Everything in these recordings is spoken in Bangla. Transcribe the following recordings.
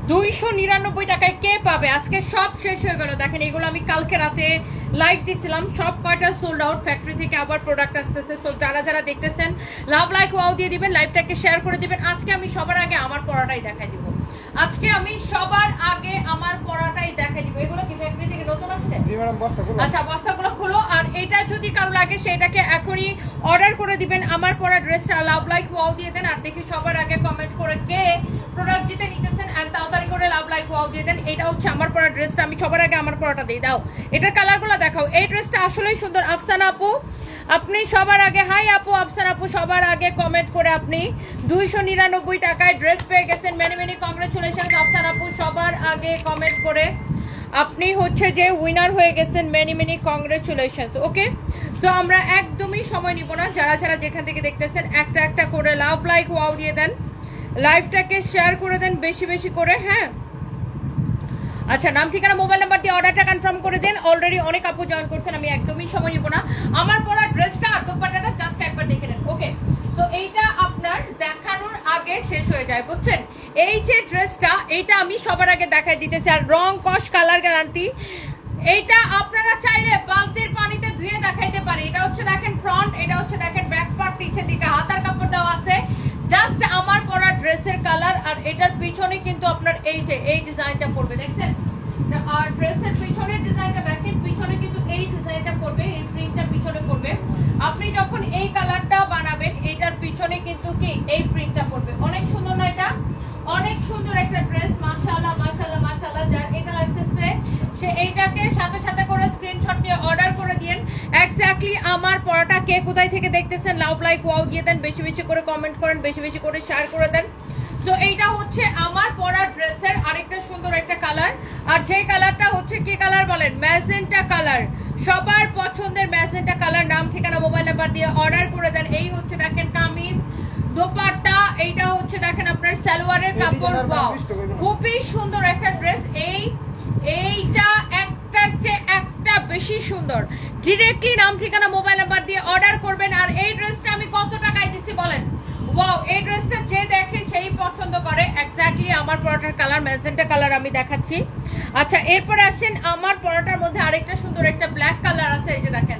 299 টাকায় কে পাবে? আজকে সব শেষ হয়ে গেল। দেখেন এগুলো আমি কালকে রাতে লাইভ দিছিলাম, সব কয়টা সোল্ড আউট। ফ্যাক্টরি থেকে আবার প্রোডাক্ট আসতেছে। সো যারা যারা দেখতেছেন লাভ লাইক ওয়াও দিয়ে দিবেন, লাইভটাকে শেয়ার করে দিবেন। আজকে আমি সবার আগে আমার পড়াটাই দেখাই দিব। আজকে আমি সবার আগে আমার পড়াটাই দেখাই দিব। এগুলো কি ফ্যাক্টরি থেকে নতুন আসছে? জি ম্যাডাম, বস্তাগুলো। আচ্ছা, বস্তাগুলো খুলো। আর এটা যদি কারো লাগে সেটাকে এখনই অর্ডার করে দিবেন। আমার পড়া ড্রেসটা লাভ লাইক ওয়াও দিয়ে দেন। আর দেখি সবার আগে কমেন্ট করে কে প্রোডাক্ট জিতে নিতেছেন, এন্ড তাড়াতাড়ি করে লাভ লাইক ওয়াও দিয়ে দেন। এটা হচ্ছে আমার পড়া ড্রেসটা। আমি সবার আগে আমার পড়াটা দিয়ে দাও। এটার কালারগুলো দেখাও। এই ড্রেসটা আসলেই সুন্দর। আফসানা আপু, আপনি সবার আগে, হাই আপু আফসানা আপু, সবার আগে কমেন্ট করে আপনি 299 টাকায় ড্রেস পেয়ে গেছেন। মেনি মেনি কংগ্রেচুলেশন আফসানা আপু, সবার আগে কমেন্ট করে আপনি হচ্ছে যে উইনার হয়ে গেছেন। Many many congratulation. ওকে, তো আমরা একদমই সময় নিব না। যারা যারা যেখান থেকে দেখতেছেন একটা একটা করে লাভ লাইক ওয়াও দিয়ে দেন, লাইভটাকে শেয়ার করে দেন বেশি বেশি করে। হ্যাঁ, আচ্ছা, নাম ঠিকানা মোবাইল নাম্বার দিয়ে অর্ডারটা কনফার্ম করে দেন। অলরেডি অনেক আপু জয়েন করছেন, আমি একদমই সময় নিব না। আমার পরা ড্রেসটা আর দোপাট্টাটা জাস্ট একবার দেখে নেন। ওকে, তো এইটা আপনার দেখানোর আগে শেষ হয়ে যায়, বুঝছেন? এই যে ড্রেসটা, এইটা আমি সবার আগে দেখাই দিতেছি। আর রং কস কালার গ্যারান্টি। এইটা আপনারা চাইলে বালতির পানিতে ধুয়ে দেখাইতে পারি। এটা হচ্ছে দেখেন ফ্রন্ট, এটা হচ্ছে দেখেন ব্যাক পার্ট, নিচের দিকে হাতার কাপড় দেওয়া আছে। জাস্ট আমার পরা ড্রেসের কালার। আর এটার পিছনে কিন্তু আপনার এই যে এই ডিজাইনটা পড়বে, দেখছেন? আর ড্রেসের পিছনের ডিজাইনটা দেখেন, পিছনে কিন্তু এই ডিজাইনটা পড়বে, এই প্রিন্টটা পিছনে পড়বে। আপনি যখন এই কালারটা বানাবেন, এটার পিছনে কিন্তু কি এই প্রিন্টটা পড়বে। অনেক সুন্দর না? এটা অনেক সুন্দর একটা ড্রেস। মাশাআল্লাহ মাশাআল্লাহ মাশাআল্লাহ। যার এটা লাগতেছে সে এইটাকে সাথে সাথে করে স্ক্রিনশট নিয়ে অর্ডার করে দিন। এক্স্যাক্টলি আমার পড়াটা কে কোথায় থেকে দেখতেছেন লাভ লাইক ওয়াও দিয়ে দেন, বেশি বেশি করে কমেন্ট করেন, বেশি বেশি করে শেয়ার করে দেন। সো এইটা হচ্ছে আমার পরা ড্রেসের আরেকটা সুন্দর একটা কালার। আর যে কালারটা হচ্ছে কি কালার বলেন? Magenta colour. সবার পছন্দের ম্যাজেন্টা কালার। নাম ঠিকানা মোবাইল নাম্বার দিয়ে অর্ডার করে দেন। এই হচ্ছে দেখেন কামিজ, দোপাট্টা। এইটা হচ্ছে দেখেন আপনার সালোয়ারের কাপড়। ওয়াও, খুবই সুন্দর একটা ড্রেস। এইটা একটার চেয়ে একটা বেশি সুন্দর। ডিরেক্টলি নাম ঠিকানা মোবাইল নাম্বার দিয়ে অর্ডার করবেন। আর এই ড্রেসটা আমি কত টাকায় দিছি বলেন? ওয়াও, এই ড্রেসটা যে দেখে সেই পছন্দ করে। এক্স্যাক্টলি আমার পরাটার কালার ম্যাজেন্টা কালার আমি দেখাচ্ছি। আচ্ছা, এরপরে আসেন আমার পরাটার মধ্যে আরেকটা সুন্দর একটা ব্ল্যাক কালার আছে। এই যে দেখেন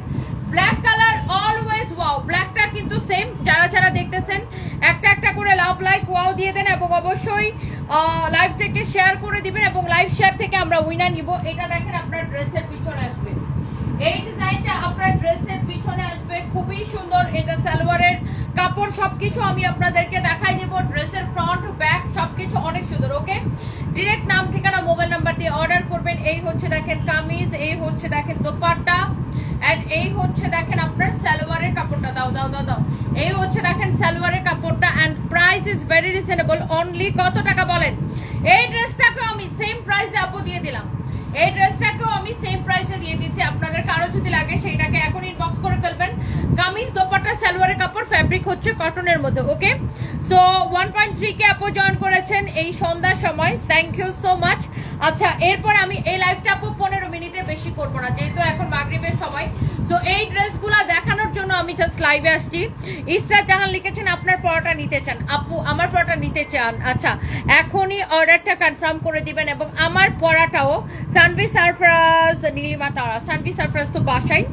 ব্ল্যাক কালার, অলওয়েজ ওয়াও। ব্ল্যাকটা কিন্তু সেম। যারা যারা দেখতেছেন একটা একটা করে লাভ লাইক ওয়াও দিয়ে দেন এবং অবশ্যই লাইভ থেকে শেয়ার করে দিবেন এবং লাইভ শেয়ার থেকে আমরা উইনার নিব। এটা দেখেন আপনার ড্রেসের পিছনে আসবে, এই ডিজাইনটা আপনার ড্রেসের পিছনে আসবে, খুবই সুন্দর। এটা সালোয়ারের কাপড়, সবকিছু আমি আপনাদেরকে দেখাই দেব। ড্রেসের ফ্রন্ট ব্যাক সবকিছু অনেক সুন্দর। ওকে, ডিরেক্ট নাম ঠিকানা মোবাইল নাম্বার দিয়ে অর্ডার করবেন। এই হচ্ছে দেখেন কামিজ, এই হচ্ছে দেখেন দোপাট্টা, এন্ড এই হচ্ছে দেখেন আপনার সালোয়ারের কাপড়টা। দাও দাও দাও দাও। এই হচ্ছে দেখেন সালোয়ারের কাপড়টা। And price is very reasonable. Only কত টাকা বলেন? এই ড্রেসটাকেও আমি সেম প্রাইসে আপু দিয়ে দিলাম। এই ড্রেসটাকেও আমি সেম প্রাইসে দিয়ে দিচ্ছি। আপনাদের কারো যদি লাগে সেটাকে এখন ইনবক্স করে ফেলবেন। কামিজ, দোপাট্টা, সালোয়ারের কাপড়, ফ্যাব্রিক হচ্ছে কটনের মধ্যে। ওকে, সো 1.3 কে আপু জয়েন করেছেন এই সন্ধ্যার সময়। Thank you so much. আচ্ছা, এরপর আমি এই লাইভটা আপু 15 মিনিটের বেশি করবো না, যেহেতু এখন মাগরিবের সময়। সো এই ড্রেসগুলো দেখানোর জন্য আমি জাস্ট লাইভে আসছি। ইসরা জাহান লিখেছেন আপনার পড়াটা নিতে চান। আপু আমার পড়াটা নিতে চান? আচ্ছা, এখনই অর্ডারটা কনফার্ম করে দিবেন। এবং আমার পড়াটাও সানভি সারফরাজ, নীলিমা তারা। সানভি সারফরাজ তো বাসায়,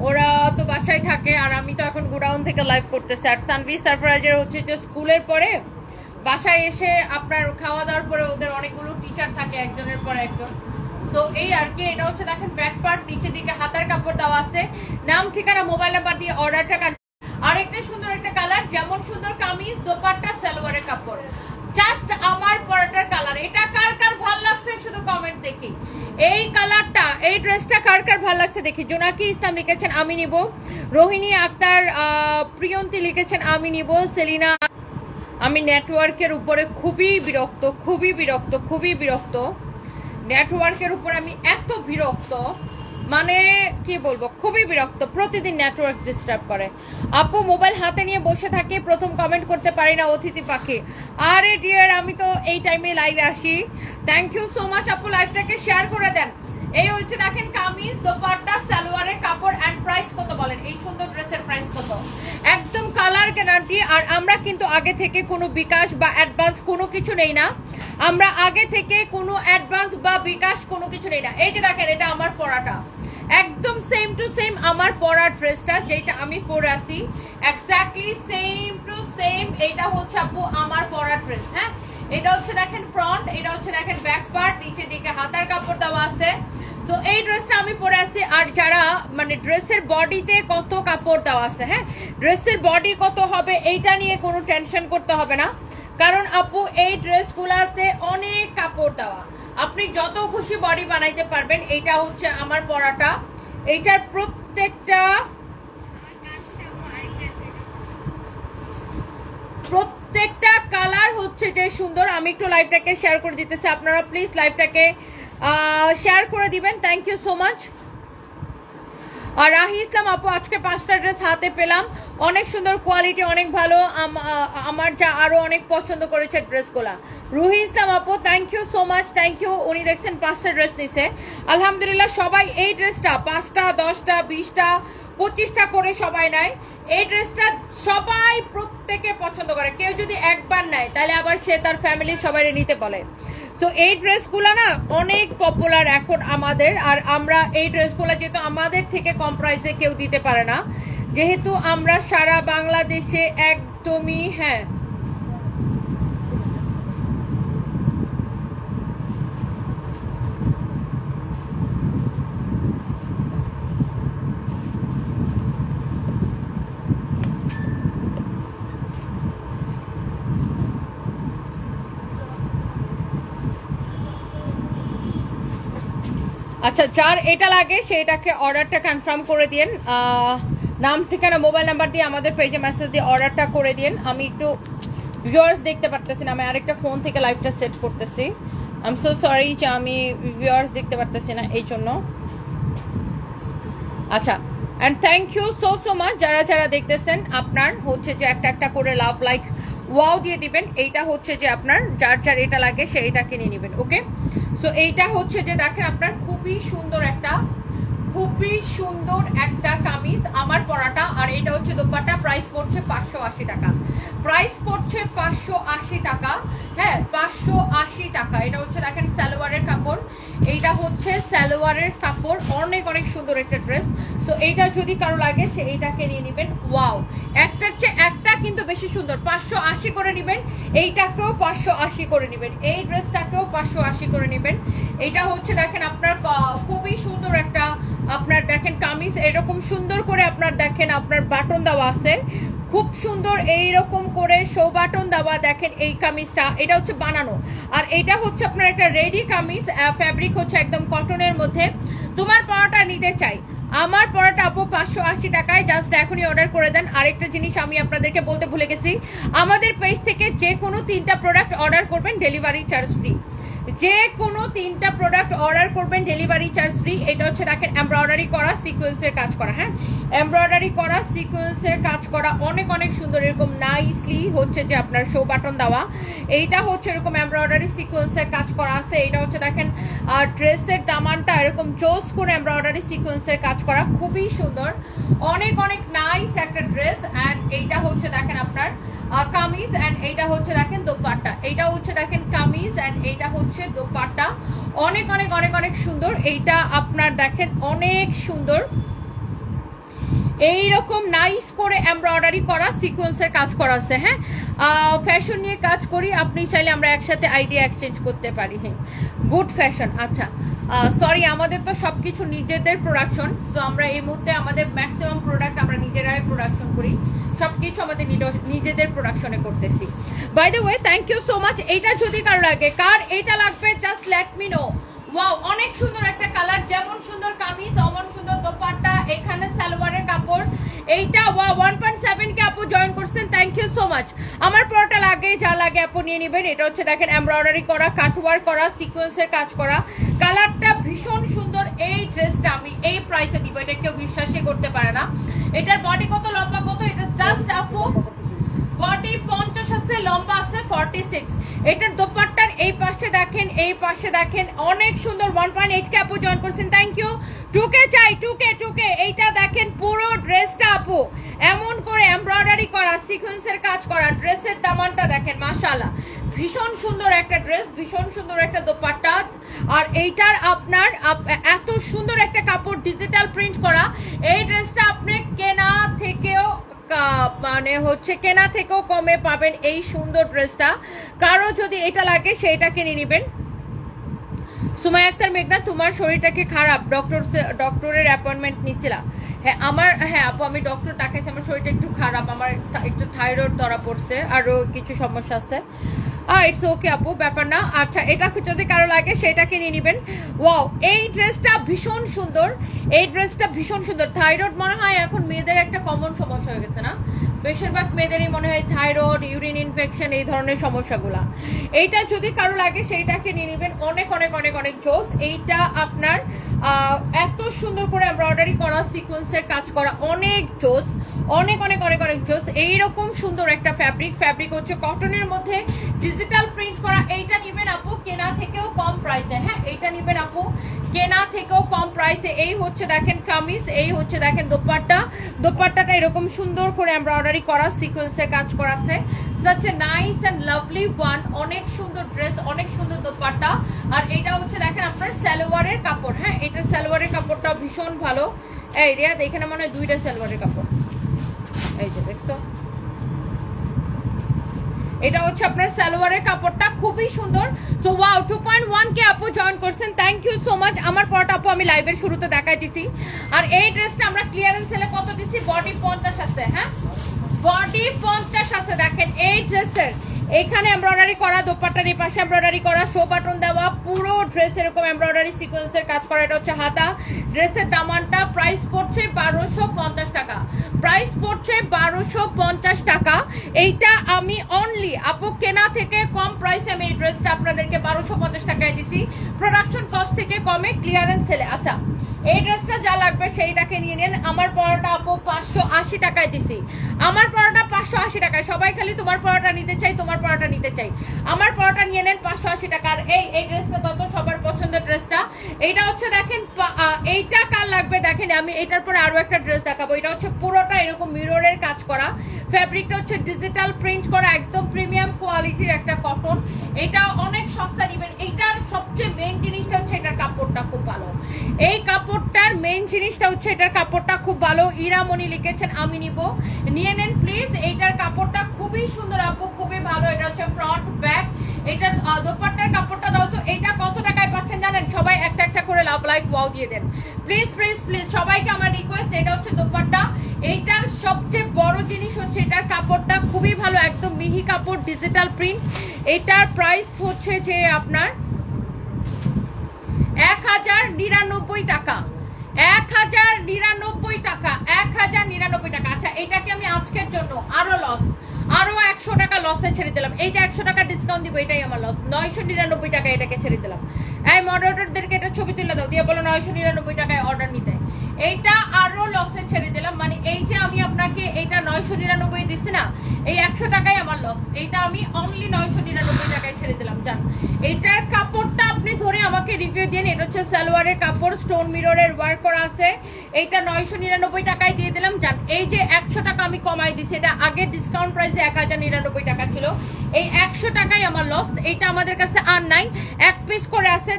ওরা তো বাসায় থাকে, আর আমি তো এখন গোডাউন থেকে লাইভ করতেছি। আর সানভি সারফরাজের হচ্ছে যে স্কুলের পরে বাসায় এসে আপনার খাওয়া দাওয়ার পরে ওদের অনেকগুলো টিচার থাকে, একজনের পর একজন। সো এই আর কি। এটা হচ্ছে দেখেন ব্যাক পার্ট, নিচের দিকে হাতার কাপড় দেওয়া আছে। নাম ঠিকানা মোবাইল নাম্বার দিয়ে অর্ডারটা। আরেকটা সুন্দর একটা কালার, যেমন সুন্দর কামিজ, দোপাট্টা, সালোয়ারের কাপড়। জাস্ট আমার পরাটার কালার। এটা কার কার ভালো লাগছে শুধু কমেন্ট দেখি। এই কালারটা, এই ড্রেসটা কার কার ভালো লাগছে দেখি। জোনাকি ইসলাম লিখেছেন আমি নিব। রোহিণী আক্তার, প্রিয়ন্তী লিখেছেন আমি নিব। সেলিনা, আমি নেটওয়ার্কের উপরে খুবই বিরক্ত, খুবই বিরক্ত, খুবই বিরক্ত। নেটওয়ার্কের উপর আমি এত বিরক্ত, মানে কি বলবো, খুবই বিরক্ত। প্রতিদিন নেটওয়ার্ক ডিস্টার্ব করে। আপু মোবাইল হাতে নিয়ে বসে থাকি, প্রথম কমেন্ট করতে পারি না, অতিথি পাখি। আরে ডিয়ার, আমি তো এই টাইমে লাইভে আসি। থ্যাংক ইউ সো মাচ আপু, লাইভটাকে শেয়ার করে দেন। এই হচ্ছে দেখেন কামিজ, দোপাট্টা, সালোয়ারের কাপড় এন্ড প্রাইস কত বলেন? এই সুন্দর ড্রেসের প্রাইস কত? একদম কালার গ্যারান্টি। আর আমরা কিন্তু আগে থেকে কোনো বিকাশ বা অ্যাডভান্স কোনো কিছু নেই না, আমরা আগে থেকে কোনো অ্যাডভান্স বা বিকাশ কোনো কিছু নেই না। এই যে দেখেন এটা আমার পরাটা, একদম সেম টু সেম আমার পরা ড্রেসটা যেটা আমি পরে আছি, এক্স্যাক্টলি সেম টু সেম এটা হচ্ছে আপু আমার পরা ড্রেস। হ্যাঁ, এটা হচ্ছে দেখেন ফ্রন্ট, এটা হচ্ছে দেখেন ব্যাক পার্ট, নিচে দিকে হাতার কাপড় দেওয়া আছে। তো এই ড্রেসটা আমি পরে আছি। আর যারা মানে ড্রেসের বডিতে কত কাপড় দেওয়া আছে, হ্যাঁ ড্রেসের বডি কত হবে এইটা নিয়ে কোনো টেনশন করতে হবে না, কারণ আপু এই ড্রেসগুলোতে অনেক কাপড় দেওয়া, আপনি যত খুশি বডি বানাইতে পারবেন। এইটা হচ্ছে আমার পরাটা, এইটার প্রত্যেকটা কালার হচ্ছে যে সুন্দর। আমি একটু লাইভটাকে শেয়ার করে দিতেছি, আপনারা প্লিজ লাইভটাকে শেয়ার করে দিবেন। Thank you so much. আর রাহি ইসলাম আপু আজকে 5টা ড্রেস হাতে পেলাম, অনেক সুন্দর কোয়ালিটি, অনেক ভালো, আমার যা আরো অনেক পছন্দ করেছে ড্রেসগুলা। রুহি ইসলাম আপু thank you so much, thank you. উনি দেখছেন 5টা ড্রেস নিছে, আলহামদুলিল্লাহ সবাই এই ড্রেসটা 5টা 10টা 20টা 25টা করে সবাই নেয়। এই ড্রেসটা সবাই প্রত্যেকে পছন্দ করে, কেউ যদি একবার নেয় তাহলে আবার সে তার ফ্যামিলির সবাই নিতে বলে। সো এই ড্রেসগুলো না অনেক পপুলার এখন আমাদের, আর আমরা এই ড্রেসগুলো যেহেতু আমাদের থেকে কম প্রাইসে কেউ দিতে পারে না, যেহেতু আমরা সারা বাংলাদেশে একদমই হ্যাঁ আচ্ছা, যার এটা লাগে সেটাকে অর্ডারটা কনফার্ম করে দিন, নাম ঠিকানা মোবাইল নাম্বার দিয়ে আমাদের পেজে মেসেজ দিয়ে অর্ডারটা করে দিন। আমি একটু ভিউয়ার্স দেখতে পারতেছি না, আমি আরেকটা ফোন থেকে লাইভটা সেট করতেছি। আই এম সো সরি যে আমি ভিউয়ার্স দেখতে পারতেছি না এই জন্য। আচ্ছা, and thank you so so much যারা যারা দেখতেছেন। আপনার হচ্ছে যে একটা একটা করে লাভ লাইক ওয়াও দিয়ে দিবেন। এইটা হচ্ছে যে আপনার যার যার এটা লাগে সে এটা কিনে নেবেন। ওকে, সো এইটা হচ্ছে যে দেখেন আপনার খুবই সুন্দর একটা কামিজ আমার পরাটা, আর এটা হচ্ছে দোপাট্টা। প্রাইস পড়ছে 580 টাকা, প্রাইস পড়ছে 580 টাকা। হ্যাঁ 580 টাকা। এটা হচ্ছে দেখেন সালোয়ারের কাপড়, এইটা হচ্ছে সালোয়ারের কাপড়, অনেক অনেক সুন্দর একটা ড্রেস। সো এইটা যদি কারো লাগে সে এইটাকে নিয়ে নেবেন। ওয়াও, একটার চেয়ে একটা কিন্তু বেশি সুন্দর। 580 করে নেবেন, এইটাকেও 580 করে নেবেন, এই ড্রেসটাকেও 580 করে নেবেন। এইটা হচ্ছে দেখেন আপনার খুবই সুন্দর একটা আপনার দেখেন কামিজ, এরকম সুন্দর করে আপনার দেখেন আপনার বাটন দেওয়া আছে, খুব সুন্দর এইরকম করে শো বাটন দেওয়া। দেখেন এই কামিজটা, এটা হচ্ছে বানানো, আর এটা হচ্ছে আপনার একটা রেডি কামিজ, ফ্যাব্রিক হচ্ছে একদম কটনের মধ্যে। তোমার পরাটা নিতে চাই, আমার পরাটা আপু 580 টাকায়, জাস্ট এখনই অর্ডার করে দেন। আরেকটা জিনিস আমি আপনাদেরকে বলতে ভুলে গেছি, আমাদের পেজ থেকে যে কোনো 3টা প্রোডাক্ট অর্ডার করবেন ডেলিভারি চার্জ ফ্রি, যে কোনো 3টা প্রোডাক্ট অর্ডার করবেন ডেলিভারি চার্জ ফ্রি। এটা হচ্ছে দেখেন এমব্রয়ডারি করা সিকোয়েন্সের কাজ করা, হ্যাঁ এমব্রয়ডারি করা সিকোয়েন্সের কাজ করা, অনেক অনেক সুন্দর, এরকম নাইসলি হচ্ছে যে আপনার শো বাটন দেওয়া। এইটা হচ্ছে এরকম এমব্রয়ডারি সিকোয়েন্সের কাজ করা আছে। এটা হচ্ছে দেখেন ড্রেসের দামানটা এরকম জোস করে এমব্রয়ডারি সিকোয়েন্সের কাজ করা, খুবই সুন্দর, অনেক অনেক নাইস একটা ড্রেস। অ্যান্ড এইটা হচ্ছে দেখেন আপনার কামিজ, অ্যান্ড এইটা হচ্ছে দেখেন দোপাট্টা। এইটা হচ্ছে দেখেন কামিজ, অ্যান্ড এইটা হচ্ছে দোপাট্টা, অনেক অনেক অনেক অনেক সুন্দর। এইটা আপনার দেখেন অনেক সুন্দর, এইরকম নাইস করে এমব্রয়ডারি করা সিকোয়েন্সের কাজ করা আছে। হ্যাঁ ফ্যাশন নিয়ে কাজ করি, আপনি চাইলে আমরা একসাথে আইডিয়া এক্সচেঞ্জ করতে পারি। হ্যাঁ গুড ফ্যাশন। আচ্ছা সরি, আমাদের তো সবকিছু নিজেদের প্রোডাকশন, সো আমরা এই মুহূর্তে আমাদের ম্যাক্সিমাম প্রোডাক্ট আমরা নিজেরাই প্রোডাকশন করি, সবকিছু আমাদের নিজেদের প্রোডাকশনে করতেছি। By the way thank you so much. এইটা যদি কারো লাগে, কার এইটা লাগবে just let me know. Wow, অনেক সুন্দর একটা কালার, যেমন সুন্দর কামিজ অমন সুন্দর দোপাট্টা, এখানে সালোয়ারের কাপড়। এইটা ওয়া 1.7 কে আপু জয়েন করছেন, থ্যাংক ইউ সো মাচ। আমার পরটা লাগে, যা লাগে আপু নিয়ে নেবেন। এটা হচ্ছে দেখেন এমব্রয়ডারি করা, কাটওয়ার্ক করা, সিকোয়েন্সের কাজ করা, কালারটা ভীষণ সুন্দর। এই ড্রেসটা আমি এই প্রাইসে দিব, এটা কেউ বিশ্বাসই করতে পারে না। এটার বডি কত, লম্বা কত, এটা জাস্ট আপু বডি 50 আছে, লম্বা আছে 46। এটার দোপাট্টার এই পাশে দেখেন, এই পাশে দেখেন, অনেক সুন্দর। 1.8K আপু জয়েন করছেন, থ্যাংক ইউ। 2K চাই, 2K। এইটা দেখেন পুরো ড্রেসটা আপু এমন করে এমব্রয়ডারি করা, সিকোয়েন্সের কাজ করা, ড্রেসের দামানটা দেখেন মাশাআল্লাহ, ভীষণ সুন্দর একটা ড্রেস, ভীষণ সুন্দর একটা দোপাট্টা। আর এইটার আপনার এত সুন্দর একটা কাপড় ডিজিটাল প্রিন্ট করা। এই ড্রেসটা আপনি কেনা থেকেও মানে হচ্ছে কেনা থেকেও কমে পাবেন এই সুন্দর ড্রেসটা। কারো যদি এটা লাগে সেইটা কিনে নেবেন। সুমাইয়া আক্তার মেঘনা, তোমার শরীরটা কি খারাপ? ডক্টরের অ্যাপয়েন্টমেন্ট নিছিলা? হ্যাঁ আপু, আমি ডক্টর দেখাইছি, আমার শরীরটা একটু খারাপ, আমার একটু থাইরয়েড ধরা পড়ছে, আরো কিছু সমস্যা আছে। ইটস ওকে আপু, ব্যাপার না। আচ্ছা, এটা যদি কারো লাগে সেটা কিনে নেবেন। ওয়াও, এই ড্রেসটা ভীষণ সুন্দর, এই ড্রেসটা ভীষণ সুন্দর। থাইরয়েড মনে হয় এখন মেয়েদের একটা কমন সমস্যা হয়ে গেছে না? বেশিরভাগ মেয়েদেরই মনে হয় থাইরয়েড, ইউরিন ইনফেকশন, এই ধরনের সমস্যাগুলা। এইটা যদি কারো লাগে সেইটাকে নিয়ে নেবেন। অনেক অনেক অনেক অনেক জোস। এইটা আপনার এত সুন্দর করে এমব্রয়ডারি করা, সিকোয়েন্সের কাজ করা, অনেক জোস, অনেক অনেক অনেক অনেক জোস। এইরকম সুন্দর একটা ফ্যাব্রিক হচ্ছে কটনের মধ্যে ডিজিটাল প্রিন্ট করা। এইটা নেবেন আপু কেনা থেকেও কম প্রাইসে। হ্যাঁ, এইটা নেবেন আপু কেনা থেকেও কম প্রাইসে। এই হচ্ছে দেখেন কামিজ, এই হচ্ছে দেখেন দোপাট্টাটা এরকম সুন্দর করে এমব্রয়ডারি করা, সিকোয়েন্সের কাজ করা আছে। such a nice and lovely one, অনেক সুন্দর ড্রেস, অনেক সুন্দর দোপাট্টা। আর এটা হচ্ছে দেখেন আপনার সালোয়ারের কাপড়। হ্যাঁ, এটা সালোয়ারের কাপড়টা ভীষণ ভালো। এই রিয়াদ, এখানে মনে হয় 2টা সালোয়ারের কাপড়, এই যে দেখছো, এটা হচ্ছে আপনার সালোয়ারের কাপড়টা খুবই সুন্দর। সো ওয়াও, 2.1K আপু জয়েন করছেন, থ্যাংক ইউ সো মাচ। আমার পরটা আপু আমি লাইভের শুরুতে দেখাই দিছি। আর এই ড্রেসটা আমরা ক্লিয়ারেন্স সেলে কত দিছি? বডি 50 আছে। হ্যাঁ, বডি 50 আছে। দেখেন এই ড্রেসের এইখানে এমব্রয়ডারি করা, দোপাট্টার এই পাশে এমব্রয়ডারি করা, শো বাটন দেওয়া, পুরো ড্রেস এরকম এমব্রয়ডারি সিকোয়েন্সের কাজ করা। এটা হচ্ছে হাতা। ড্রেসের দামানটা প্রাইস পড়ছে 1250 টাকা, প্রাইস পড়ছে 1250 টাকা। এইটা আমি অনলি আপু কেনা থেকে কম প্রাইসে আমি এই ড্রেসটা আপনাদেরকে 1250 টাকায় দিছি, প্রোডাকশন কস্ট থেকে কমে ক্লিয়ারেন্স সেলে। আচ্ছা, এই ড্রেসটা যা লাগবে সেইটাকে নিয়ে নেন। আমার পরোটা আপু 580 টাকায় দিছি, আমার পরোটা 580 টাকায়। সবাই খালি তোমার পরোটা নিতে চাই, তোমার পরোটা নিতে চাই। আমার পরোটা নিয়ে নেন 580 টাকার। এই ড্রেসটা কত সবার পছন্দের ড্রেসটা। এইটা হচ্ছে দেখেন, এইটা কার লাগবে দেখেন, আমি এটার পরে আরো একটা ড্রেস দেখাবো। এটা হচ্ছে পুরোটা এরকম মিররের কাজ করা, ফ্যাব্রিকটা হচ্ছে ডিজিটাল প্রিন্ট করা, একদম প্রিমিয়াম কোয়ালিটির একটা কটন। এটা অনেক সস্তা নেবেন। এইটার সবচেয়ে মেইন জিনিসটা হচ্ছে এটার কাপড়টা খুব ভালো। এই কাপড়টার মেইন জিনিসটা হচ্ছে এটার কাপড়টা খুব ভালো। ইরামণি লিখেছেন, আমি নিব, নিয়ে নেন প্লিজ। এইটার কাপড়টা খুবই সুন্দর আপু, খুবই ভালো। এটা হচ্ছে ফ্রন্ট ব্যাক। এটা দোপাট্টার কাপড়টা দাও তো। এইটা কত টাকায় পাচ্ছেন জানেন? সবাই একটা একটা করে লাভ লাইক ওয়াও দিয়ে দেন প্লিজ প্লিজ প্লিজ। সবাইকে আমার রিকোয়েস্ট, এটা হচ্ছে দোপাট্টা। এইটার সবচেয়ে বড় জিনিস হচ্ছে এটার কাপড়টা খুবই ভালো, একদম মিহি কাপড়, ডিজিটাল প্রিন্ট। এটার প্রাইস হচ্ছে যে আপনার 1099 টাকা, 1099 টাকা, 1099 টাকা। আচ্ছা, এটাকে আমি আজকের জন্য আরো 100 টাকা লসে ছেড়ে দিলাম। এইটা 100 টাকা ডিসকাউন্ট দিব, এটাই আমার লস। 999 টাকা এটাকে ছেড়ে দিলাম। এই মডারেটরদেরকে এটা ছবি তুলে দাও, দিয়ে বলো 999 টাকায় অর্ডার নিতে। এইটা আরো লসে ছেড়ে দিলাম। মানে এই যে আমি আপনাকে এইটা 999 দিচ্ছি না, এই 100 টাকাই আমার লস। এইটা আমি অনলি 999 টাকায় ছেড়ে দিলাম। জান, এইটার কাপড়টা আপনি ধরে আমাকে রিভিউ দিন। এটা হচ্ছে সালোয়ারের কাপড়, স্টোন মিররের ওয়ার্ক করা আছে। এইটা 999 টাকায় দিয়ে দিলাম। জান, এই যে 100 টাকা আমি কমাই দিছি, এটা আগের ডিসকাউন্ট প্রাইসে 1099 টাকা ছিল। এই 100 টাকাই আমার লস। এইটা আমাদের কাছে আর নাই, এক পিস করে আছে,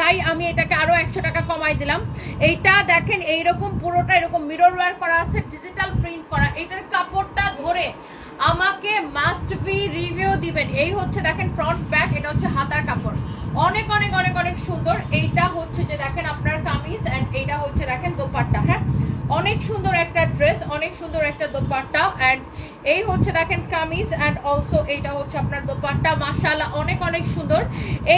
তাই আমি এটাকে আরো 100 টাকা কমাই দিলাম। এইটা দেখেন এইরকম পুরোটা এরকম মিরর ওয়ার্ক করা আছে, ডিজিটাল প্রিন্ট করা। এটার কাপড়টা ধরে আমাকে মাস্ট বি রিভিউ দিবেন। এই হচ্ছে দেখেন ফ্রন্ট ব্যাক, এটা হচ্ছে হাতার কাপড়, অনেক অনেক অনেক অনেক সুন্দর। এইটা হচ্ছে যে দেখেন আপনার কামিজ, এন্ড এইটা হচ্ছে দেখেন দোপাট্টা। হ্যাঁ, অনেক সুন্দর একটা ড্রেস, অনেক সুন্দর একটা দোপাট্টা। এন্ড এই হচ্ছে দেখেন কামিজ, এন্ড অলসো এইটা হচ্ছে আপনার দোপাট্টা। মাশাআল্লাহ, অনেক অনেক সুন্দর।